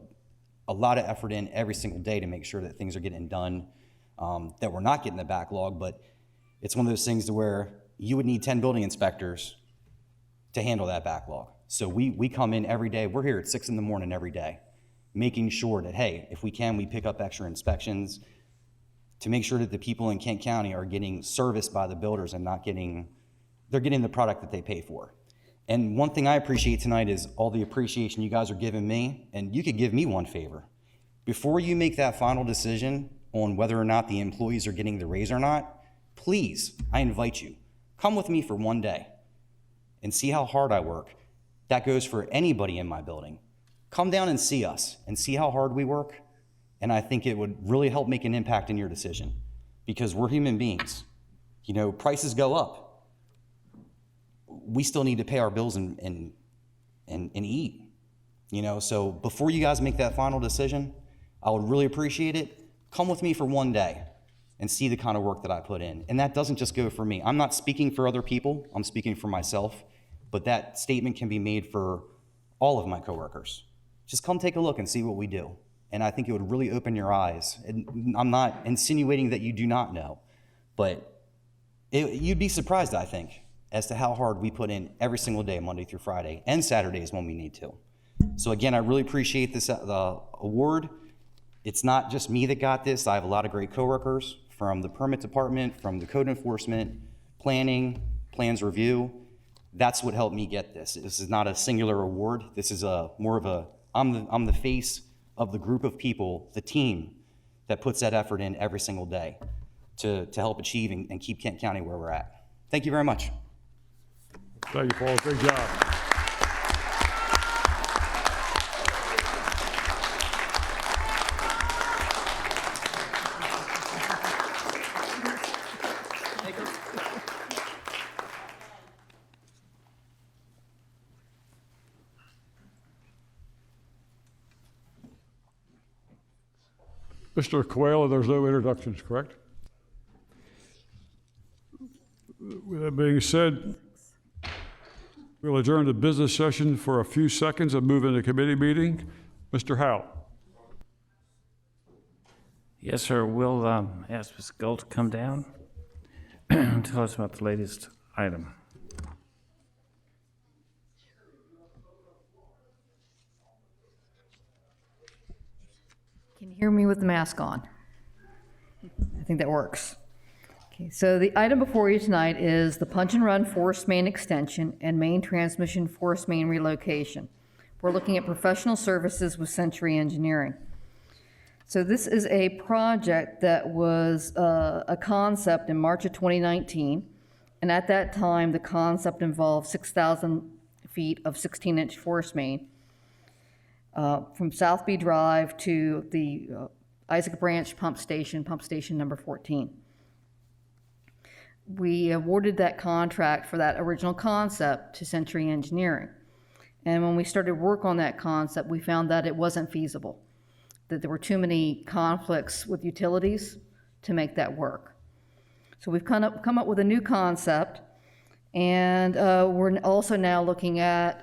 R: a lot of effort in every single day to make sure that things are getting done, that we're not getting the backlog, but it's one of those things to where you would need 10 building inspectors to handle that backlog. So we come in every day. We're here at 6 in the morning every day, making sure that, hey, if we can, we pick up extra inspections to make sure that the people in Kent County are getting serviced by the builders and they're getting the product that they pay for. And one thing I appreciate tonight is all the appreciation you guys are giving me, and you could give me one favor. Before you make that final decision on whether or not the employees are getting the raise or not, please, I invite you, come with me for one day and see how hard I work. That goes for anybody in my building. Come down and see us and see how hard we work. And I think it would really help make an impact in your decision because we're human beings. Prices go up. We still need to pay our bills and eat. So before you guys make that final decision, I would really appreciate it. Come with me for one day and see the kind of work that I put in. And that doesn't just go for me. I'm not speaking for other people. I'm speaking for myself. But that statement can be made for all of my coworkers. Just come take a look and see what we do. And I think it would really open your eyes. And I'm not insinuating that you do not know, but you'd be surprised, I think, as to how hard we put in every single day, Monday through Friday, and Saturdays when we need to. So again, I really appreciate this award. It's not just me that got this. I have a lot of great coworkers from the permit department, from the code enforcement, planning, plans review. That's what helped me get this. This is not a singular award. This is more of a, I'm the face of the group of people, the team that puts that effort in every single day to help achieve and keep Kent County where we're at. Thank you very much.
A: Thank you, Paul. Great job. Mr. Coelho, there's no introductions, correct? With that being said, We'll adjourn the business session for a few seconds and move into committee meeting. Mr. Howe.
C: Yes, sir. We'll ask Ms. Gold to come down and tell us about the latest item.
S: Can you hear me with the mask on? I think that works. Okay, so the item before you tonight is the punch and run force main extension and main transmission force main relocation. We're looking at professional services with Century Engineering. So this is a project that was a concept in March of 2019. And at that time, the concept involved 6,000 feet of 16-inch force main from South B Drive to the Isaac Branch pump station number 14. We awarded that contract for that original concept to Century Engineering. And when we started work on that concept, we found that it wasn't feasible, that there were too many conflicts with utilities to make that work. So we've come up with a new concept, and we're also now looking at,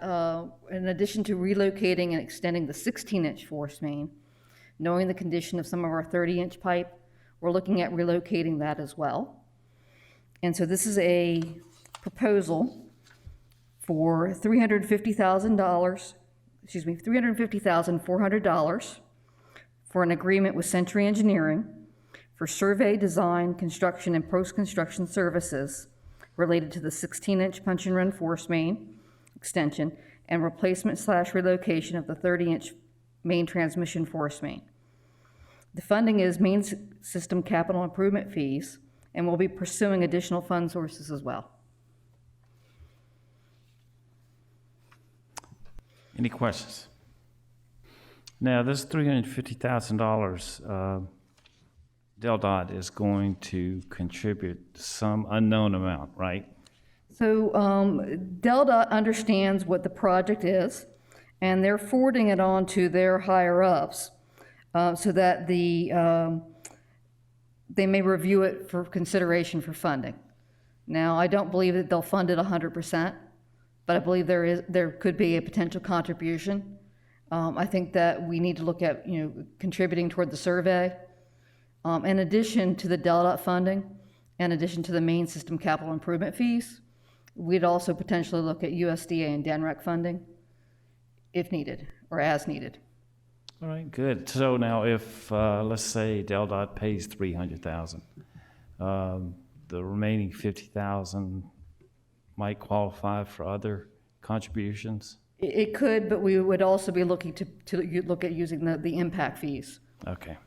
S: in addition to relocating and extending the 16-inch force main, knowing the condition of some of our 30-inch pipe, we're looking at relocating that as well. And so this is a proposal for $350,400 for an agreement with Century Engineering for survey, design, construction, and post-construction services related to the 16-inch punch and run force main extension and replacement/relocation of the 30-inch main transmission force main. The funding is main system capital improvement fees, and we'll be pursuing additional fund sources as well.
C: Any questions? Now, this $350,000, DelDOT is going to contribute some unknown amount, right?
S: So DelDOT understands what the project is, and they're forwarding it on to their higher-ups so that they may review it for consideration for funding. Now, I don't believe that they'll fund it 100%, but I believe there could be a potential contribution. I think that we need to look at contributing toward the survey. In addition to the DelDOT funding, in addition to the main system capital improvement fees, we'd also potentially look at USDA and DNREC funding if needed or as needed.
C: All right, good. So now if, let's say DelDOT pays $300,000, the remaining $50,000 might qualify for other contributions?
S: It could, but we would also be looking to look at using the impact fees.
C: Okay.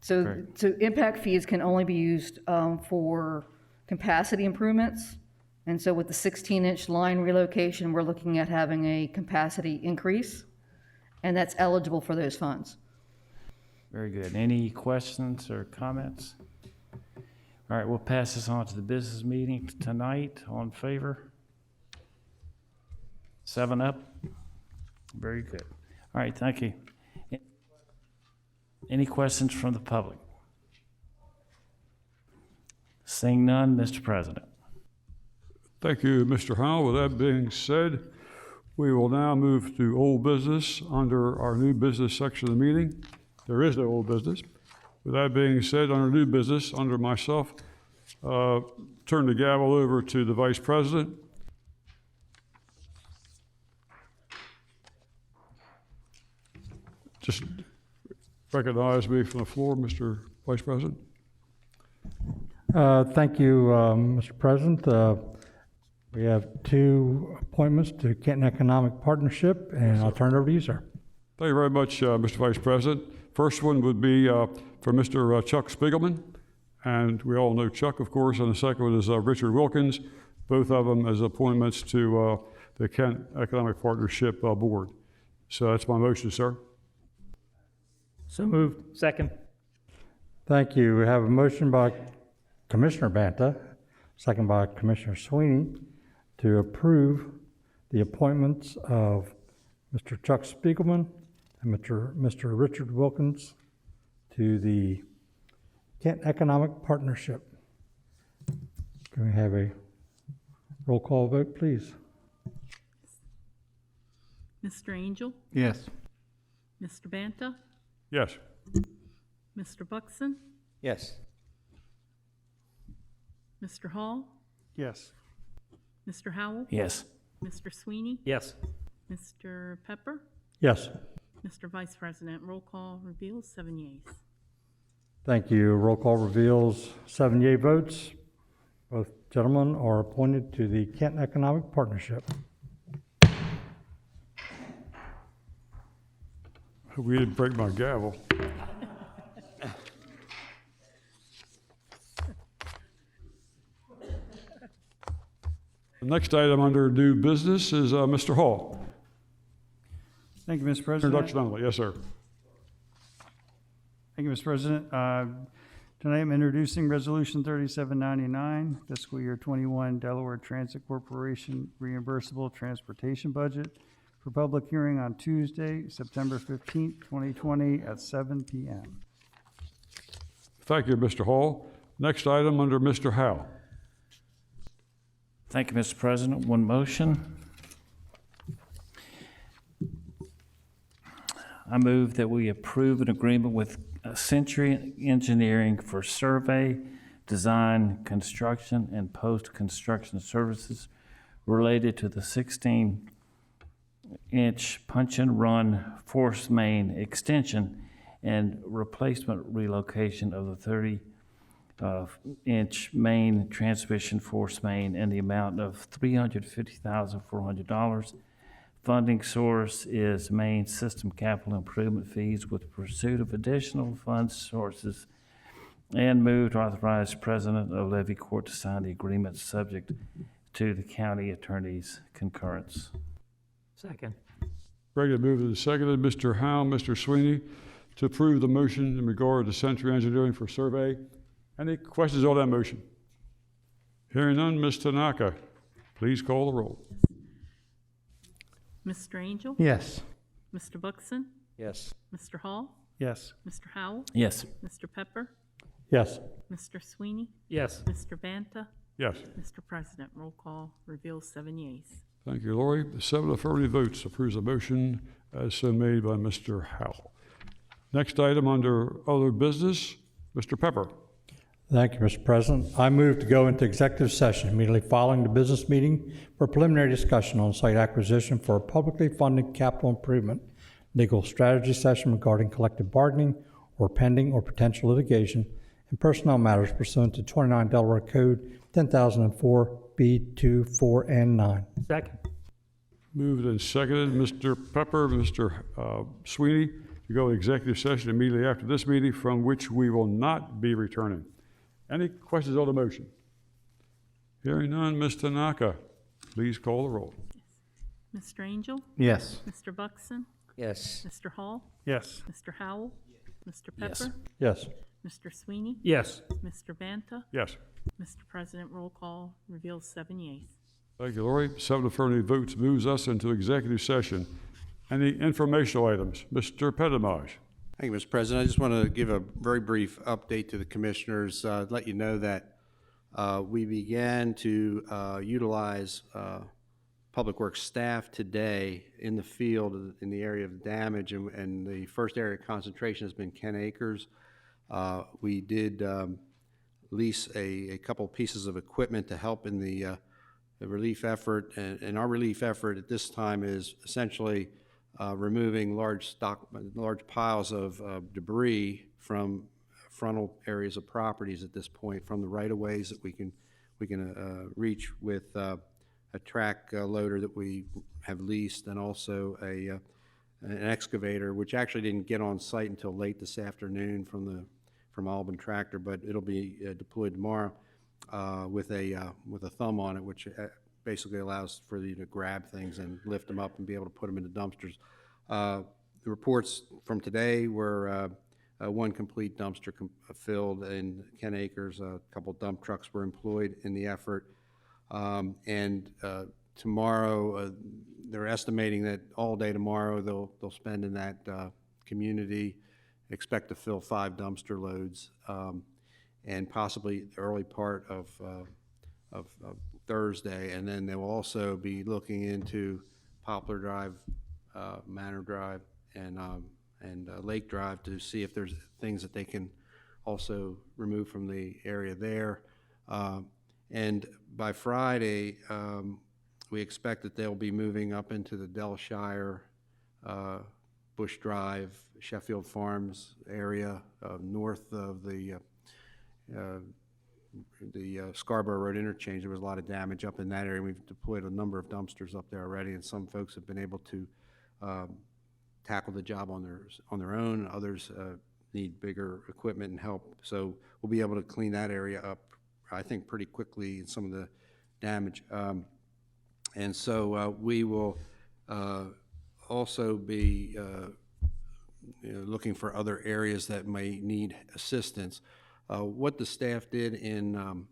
S: So impact fees can only be used for capacity improvements. And so with the 16-inch line relocation, we're looking at having a capacity increase, and that's eligible for those funds.
C: Very good. Any questions or comments? All right, we'll pass this on to the business meeting tonight. All in favor? 7 up? Very good. All right, thank you. Any questions from the public? Seeing none, Mr. President.
A: Thank you, Mr. Howell. With that being said, we will now move to old business under our new business section of the meeting. There is no old business. With that being said, under new business, under myself, turn the gavel over to the Vice President. Just recognize me from the floor, Mr. Vice President.
L: Thank you, Mr. President. We have 2 appointments to Canton Economic Partnership, and I'll turn it over to you, sir.
A: Thank you very much, Mr. Vice President. First one would be for Mr. Chuck Spiegelman, and we all know Chuck, of course, and the second one is Richard Wilkins, both of them as appointments to the Kent Economic Partnership Board. So that's my motion, sir.
D: So moved. Second.
L: Thank you. We have a motion by Commissioner Banta, second by Commissioner Sweeney, to approve the appointments of Mr. Chuck Spiegelman and Mr. Richard Wilkins to the Kent Economic Partnership. Can we have a roll call vote, please?
Q: Mr. Angel,
F: Yes.
Q: Mr. Banta,
A: Yes.
Q: Mr. Buxton,
E: Yes.
Q: Mr. Hall,
P: Yes.
Q: Mr. Howell,
C: Yes.
Q: Mr. Sweeney,
D: Yes.
Q: Mr. Pepper,
L: Yes.
Q: Mr. Vice President. Roll call reveals 7 yeas.
L: Thank you. Roll call reveals 7 yea votes. Both gentlemen are appointed to the Kent Economic Partnership.
A: Hope we didn't break my gavel. The next item under new business is Mr. Hall.
P: Thank you, Mr. President.
A: Introduction only. Yes, sir.
P: Thank you, Mr. President. Tonight I'm introducing Resolution 3799, fiscal year 21 Delaware Transit Corporation reimbursable transportation budget for public hearing on Tuesday, September 15th, 2020 at 7 p.m.
A: Thank you, Mr. Hall. Next item under Mr. Howe.
C: Thank you, Mr. President. One motion. I move that we approve an agreement with Century Engineering for survey, design, construction, and post-construction services related to the 16-inch punch-and-run force main extension and replacement relocation of the 30-inch main transmission force main in the amount of $350,400. Funding source is main system capital improvement fees with pursuit of additional fund sources, and move to authorize President of Levy Court to sign the agreement subject to the county attorney's concurrence.
D: Second.
A: Ready to move and seconded. Mr. Howe, Mr. Sweeney, to approve the motion in regard to Century Engineering for survey. Any questions on that motion? Hearing none, Ms. Tanaka, please call the roll.
Q: Mr. Angel?
F: Yes.
Q: Mr. Buxton?
E: Yes.
Q: Mr. Hall?
P: Yes.
Q: Mr. Howell?
C: Yes.
Q: Mr. Pepper?
L: Yes.
Q: Mr. Sweeney?
D: Yes.
Q: Mr. Banta?
A: Yes.
Q: Mr. President, roll call reveals 7 yeas.
A: Thank you, Lori. 7 affirmative votes approves the motion as so made by Mr. Howell. Next item under other business, Mr. Pepper.
L: Thank you, Mr. President. I move to go into executive session immediately following the business meeting for preliminary discussion on site acquisition for a publicly funded capital improvement, legal strategy session regarding collective bargaining or pending or potential litigation, and personnel matters pursuant to 29 Delaware Code 10,004 B2, 4, and 9.
D: Second.
A: Moved and seconded. Mr. Pepper, Mr. Sweeney, to go to executive session immediately after this meeting, from which we will not be returning. Any questions on the motion? Hearing none, Ms. Tanaka, please call the roll.
Q: Mr. Angel?
F: Yes.
Q: Mr. Buxton?
E: Yes.
Q: Mr. Hall?
P: Yes.
Q: Mr. Howell? Mr.
C: Yes.
Q: Pepper?
L: Yes.
Q: Mr. Sweeney?
D: Yes.
Q: Mr. Banta?
A: Yes.
Q: Mr. President, roll call reveals 7 yeas.
A: Thank you, Lori. 7 affirmative votes moves us into executive session. Any informational items? Mr. Petimage.
B: Thank you, Mr. President. I just want to give a very brief update to the commissioners, let you know that we began to utilize Public Works staff today in the field in the area of damage, and the first area of concentration has been 10 acres. We did lease a couple pieces of equipment to help in the relief effort, and our relief effort at this time is essentially removing large piles of debris from frontal areas of properties at this point, from the right-of-ways that we can reach with a track loader that we have leased, and also an excavator, which actually didn't get on site until late this afternoon from Albin Tractor, but it'll be deployed tomorrow with a thumb on it, which basically allows for you to grab things and lift them up and be able to put them into dumpsters. The reports from today were one complete dumpster filled in 10 acres. A couple dump trucks were employed in the effort. And tomorrow, they're estimating that all day tomorrow they'll spend in that community, expect to fill 5 dumpster loads, and possibly the early part of Thursday. And then they will also be looking into Poplar Drive Manor Drive and Lake Drive to see if there's things that they can also remove from the area there. And by Friday, we expect that they'll be moving up into the Delshire, Bush Drive, Sheffield Farms area, north of the Scarborough Road interchange. There was a lot of damage up in that area. We've deployed a number of dumpsters up there already, and some folks have been able to tackle the job on their own. Others need bigger equipment and help. So we'll be able to clean that area up, I think, pretty quickly in some of the damage. And so we will also be looking for other areas that may need assistance. What the staff did in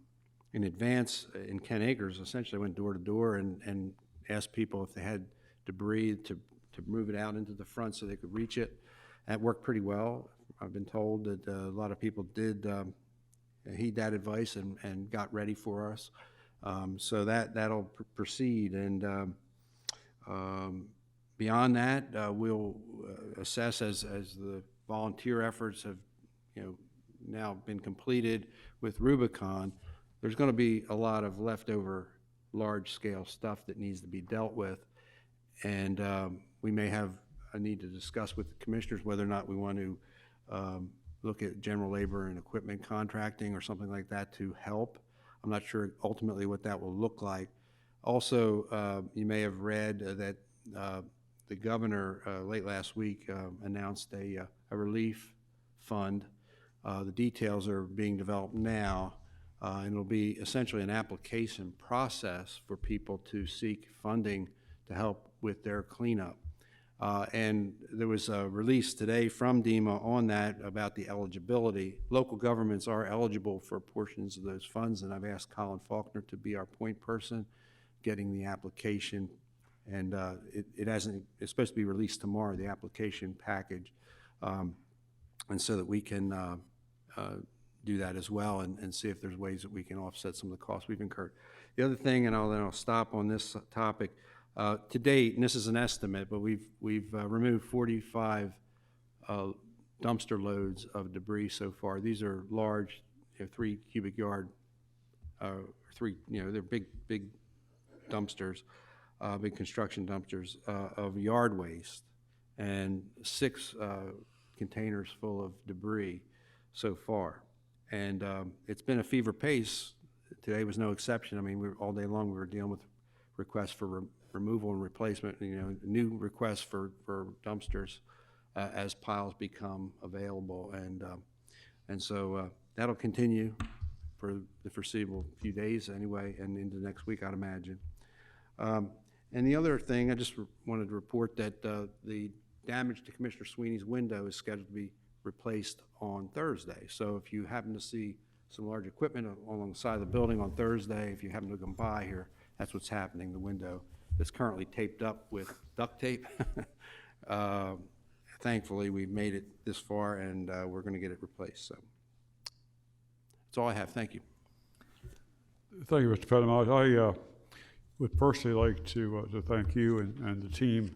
B: advance in Ken Acres, essentially went door to door and asked people if they had debris to move it out into the front so they could reach it. That worked pretty well. I've been told that a lot of people did heed that advice and got ready for us. So that'll proceed. And beyond that, we'll assess as the volunteer efforts have, now been completed with Rubicon. There's going to be a lot of leftover large-scale stuff that needs to be dealt with, and we may have a need to discuss with the commissioners whether or not we want to look at general labor and equipment contracting or something like that to help. I'm not sure ultimately what that will look like. Also, you may have read that the governor late last week announced a relief fund. The details are being developed now, and it'll be essentially an application process for people to seek funding to help with their cleanup. And there was a release today from DEMA on that about the eligibility. Local governments are eligible for portions of those funds, and I've asked Colin Faulkner to be our point person getting the application. And it's supposed to be released tomorrow, the application package, and so that we can do that as well and see if there's ways that we can offset some of the costs we've incurred. The other thing, and then I'll stop on this topic, to date, and this is an estimate, but we've removed 45 dumpster loads of debris so far. These are large, 3 cubic yard, they're big dumpsters, big construction dumpsters of yard waste, and 6 containers full of debris so far. And it's been a fever pace. Today was no exception. I mean, all day long we were dealing with requests for removal and replacement, new requests for dumpsters as piles become available. And so that'll continue for the foreseeable few days anyway, and into next week, I'd imagine. And the other thing, I just wanted to report that the damage to Commissioner Sweeney's window is scheduled to be replaced on Thursday. So if you happen to see some large equipment along the side of the building on Thursday, if you happen to come by here, that's what's happening. The window is currently taped up with duct tape. Thankfully, we've made it this far, and we're going to get it replaced. So that's all I have. Thank you.
A: Thank you, Mr. Pettimage. I would personally like to thank you and the team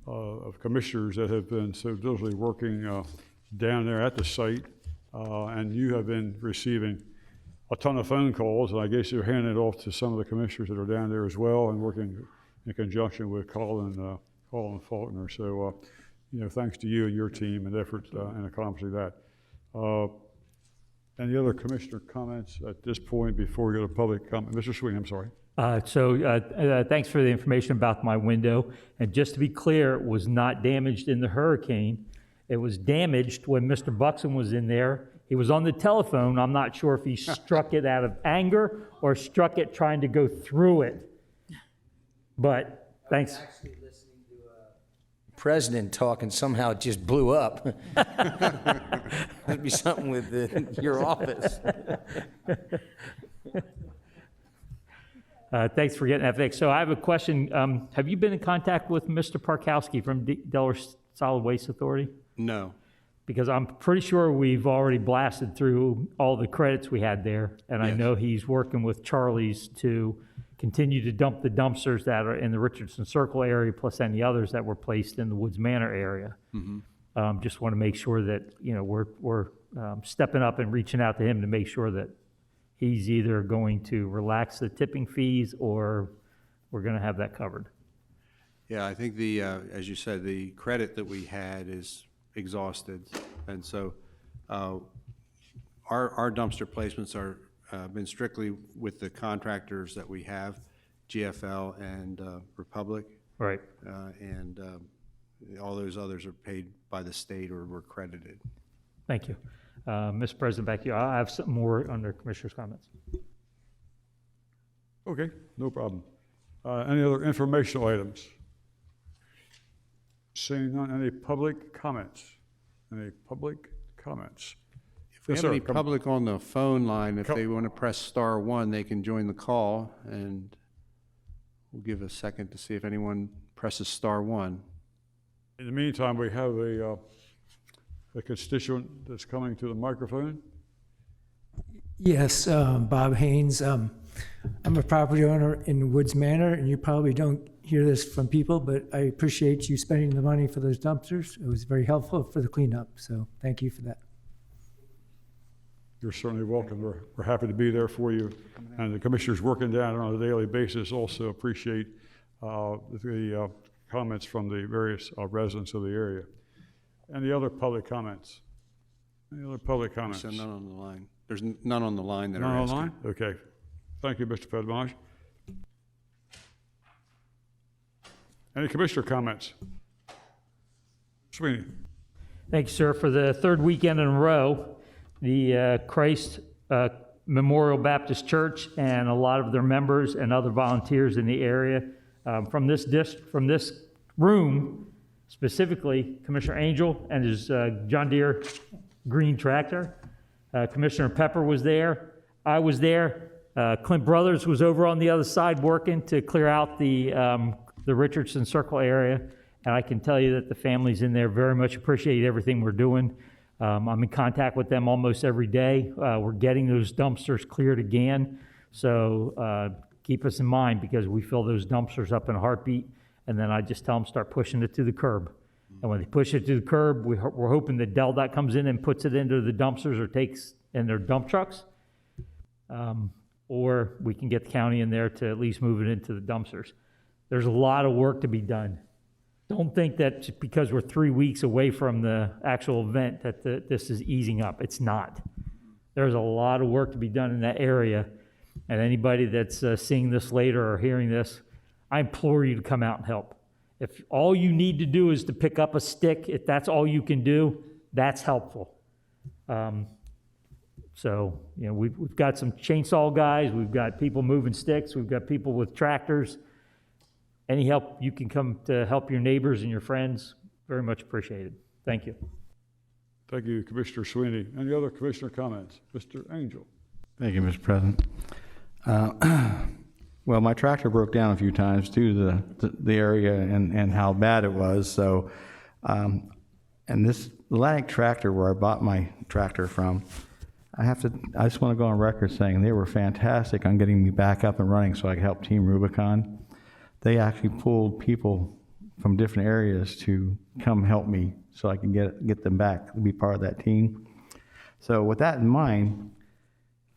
A: of commissioners that have been so diligently working down there at the site, and you have been receiving a ton of phone calls, and I guess you're handing it off to some of the commissioners that are down there as well and working in conjunction with Colin Faulkner. So, thanks to you and your team and effort in accomplishing that. Any other commissioner comments at this point before we go to public comment? Mr. Sweeney, I'm sorry.
D: Thanks for the information about my window. And just to be clear, it was not damaged in the hurricane. It was damaged when Mr. Buxton was in there. He was on the telephone. I'm not sure if he struck it out of anger or struck it trying to go through it. But thanks.
E: Actually listening to a president talk and somehow it just blew up. That'd be something with your office.
D: Thanks for getting that fixed. So I have a question. Have you been in contact with Mr. Parkowski from Delaware Solid Waste Authority?
B: No.
D: Because I'm pretty sure we've already blasted through all the credits we had there, and I
B: Yes.
D: know he's working with Charlie's to continue to dump the dumpsters that are in the Richardson Circle area, plus any others that were placed in the Woods Manor area. Just want to make sure that, we're stepping up and reaching out to him to make sure that he's either going to relax the tipping fees or we're going to have that covered.
B: Yeah, I think as you said, the credit that we had is exhausted. And so our dumpster placements are been strictly with the contractors that we have, GFL and Republic.
D: Right.
B: And all those others are paid by the state or were credited.
D: Thank you. Mr. President, back to you. I have some more under Commissioner's comments.
A: Okay, no problem. Any other informational items? Seeing none, any public comments? Any public comments?
B: If we
A: Yes,
B: have
A: sir.
B: any
A: Come-
B: public on the phone line, if
A: Come-
B: they want to press *1, they can join the call, and we'll give a second to see if anyone presses *1.
A: In the meantime, we have a constituent that's coming to the microphone.
T: Yes, Bob Haynes. I'm a property owner in Woods Manor, and you probably don't hear this from people, but I appreciate you spending the money for those dumpsters. It was very helpful for the cleanup, so thank you for that.
A: You're certainly welcome. We're happy to be there for you. And the commissioners working down on a daily basis also appreciate the comments from the various residents of the area. Any other public comments? Any other public comments?
B: So none on the line. There's none on the line that
A: None
B: are
A: on the
B: asking.
A: line? Okay. Thank you, Mr. Pedmage. Any commissioner comments? Sweeney.
D: Thank you, sir. For the third weekend in a row, the Christ Memorial Baptist Church and a lot of their members and other volunteers in the area from this room, specifically Commissioner Angel and his John Deere green tractor. Commissioner Pepper was there. I was there. Clint Brothers was over on the other side working to clear out the Richardson Circle area. And I can tell you that the families in there very much appreciate everything we're doing. I'm in contact with them almost every day. We're getting those dumpsters cleared again. So keep us in mind because we fill those dumpsters up in a heartbeat. And then I just tell them start pushing it to the curb. And when they push it to the curb, we're hoping that DelDOT comes in and puts it into the dumpsters or takes in their dump trucks. Or we can get the county in there to at least move it into the dumpsters. There's a lot of work to be done. Don't think that just because we're 3 weeks away from the actual event that this is easing up. It's not. There's a lot of work to be done in that area. And anybody that's seeing this later or hearing this, I implore you to come out and help. If all you need to do is to pick up a stick, if that's all you can do, that's helpful. So, we've got some chainsaw guys, we've got people moving sticks, we've got people with tractors. Any help you can come to help your neighbors and your friends, very much appreciated. Thank you.
A: Thank you, Commissioner Sweeney. Any other commissioner comments? Mr. Angel.
F: Thank you, Mr. President. Well, my tractor broke down a few times due to the area and how bad it was. So, and this Atlantic tractor where I bought my tractor from, I just want to go on record saying they were fantastic on getting me back up and running so I could help Team Rubicon. They actually pulled people from different areas to come help me so I can get them back to be part of that team. So with that in mind,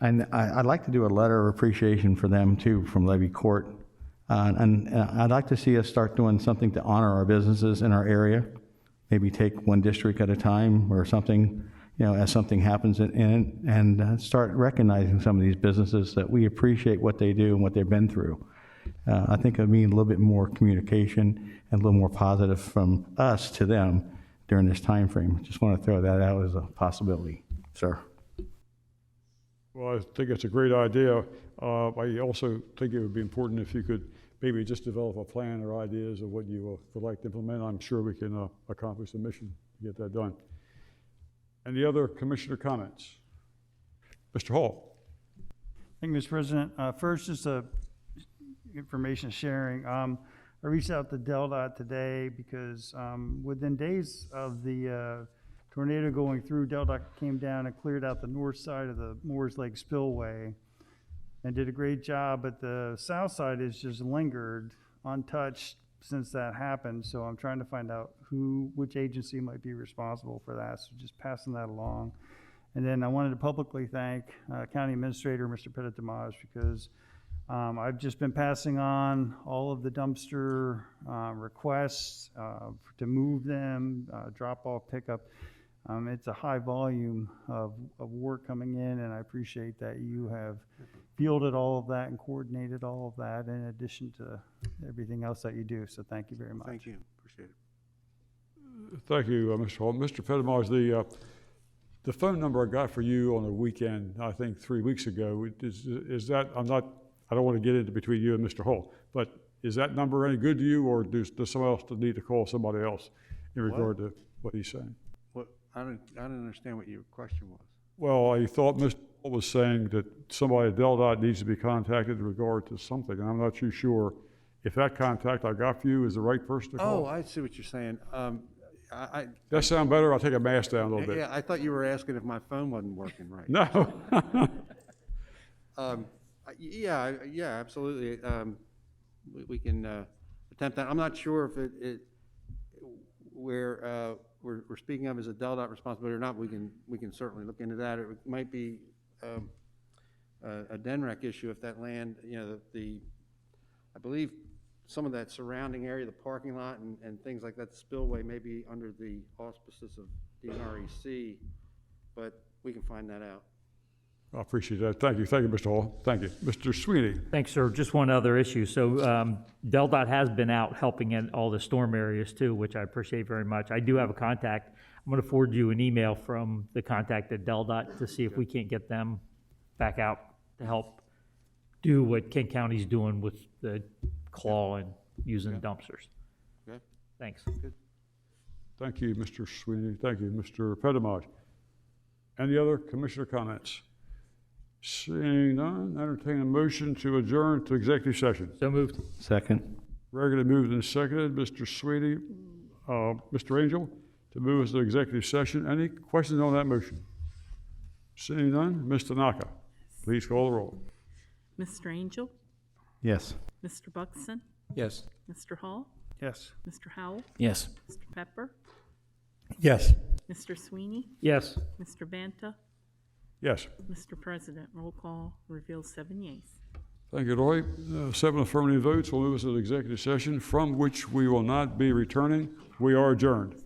F: and I'd like to do a letter of appreciation for them too from Levy Court. And I'd like to see us start doing something to honor our businesses in our area. Maybe take one district at a time or something, as something happens in it, and start recognizing some of these businesses that we appreciate what they do and what they've been through. I think it'll mean a little bit more communication and a little more positive from us to them during this time frame. Just want to throw that out as a possibility, sir.
A: Well, I think it's a great idea. I also think it would be important if you could maybe just develop a plan or ideas of what you would like to implement. I'm sure we can accomplish the mission to get that done. Any other commissioner comments? Mr. Hall.
P: Thank you, Mr. President. First, just information sharing. I reached out to DelDOT today because within days of the tornado going through, DelDOT came down and cleared out the north side of the Moores Lake spillway. and did a great job, but the south side has just lingered untouched since that happened. So I'm trying to find out which agency might be responsible for that. So just passing that along. And then I wanted to publicly thank County Administrator Mr. Pettit-Damage, because I've just been passing on all of the dumpster requests to move them, drop off, pickup. It's a high volume of work coming in, and I appreciate that you have fielded all of that and coordinated all of that in addition to everything else that you do. So thank you very much.
B: Thank you. Appreciate it.
A: Thank you, Mr. Hall. Mr. Pettit-Damage, the phone number I got for you on the weekend, I think 3 weeks ago, is that, I don't want to get into between you and Mr. Hall, but is that number any good to you, or does someone else need to call somebody else in regard to what he's saying?
B: What, I didn't understand what your question was.
A: Well, I thought Mr. Hall was saying that somebody at DelDOT needs to be contacted in regard to something, and I'm not too sure if that contact I got for you is the right person to call.
B: Oh, I see what you're saying.
A: That sound better? I'll take a mask down a little bit.
B: Yeah, I thought you were asking if my phone wasn't working right.
A: No.
B: Yeah, absolutely. We can attempt that. I'm not sure if we're speaking of as a DelDOT responsibility or not. We can certainly look into that. It might be a DNREC issue if that land, I believe some of that surrounding area, the parking lot and things like that, the spillway may be under the auspices of DNREC, but we can find that out.
A: I appreciate that. Thank you, Mr. Hall. Thank you. Mr. Sweeney.
D: Thanks, sir. Just one other issue. So DelDOT has been out helping in all the storm areas too, which I appreciate very much. I do have a contact. I'm going to forward you an email from the contact at DelDOT to see if we can't get them back out to help do what Kent County's doing with the claw and using dumpsters.
B: Okay.
D: Thanks.
B: Good.
A: Thank you, Mr. Sweeney. Thank you, Mr. Pettit-Damage. Any other commissioner comments? Seeing none, entertain a motion to adjourn to executive session.
D: So moved.
F: Second.
A: Regularly moved and seconded. Mr. Sweeney, Mr. Angel, to move us to executive session. Any questions on that motion? Seeing none, Ms. Tanaka, please call the roll.
Q: Mr. Angel?
F: Yes.
Q: Mr. Buxton?
F: Yes.
Q: Mr. Hall?
P: Yes.
Q: Mr. Howell?
C: Yes.
Q: Mr. Pepper?
L: Yes.
Q: Mr. Sweeney?
D: Yes.
Q: Mr. Banta?
A: Yes.
Q: Mr. President, roll call reveals 7 yeas.
A: Thank you, Lori. 7 affirmative votes will move us to the executive session from which we will not be returning. We are adjourned.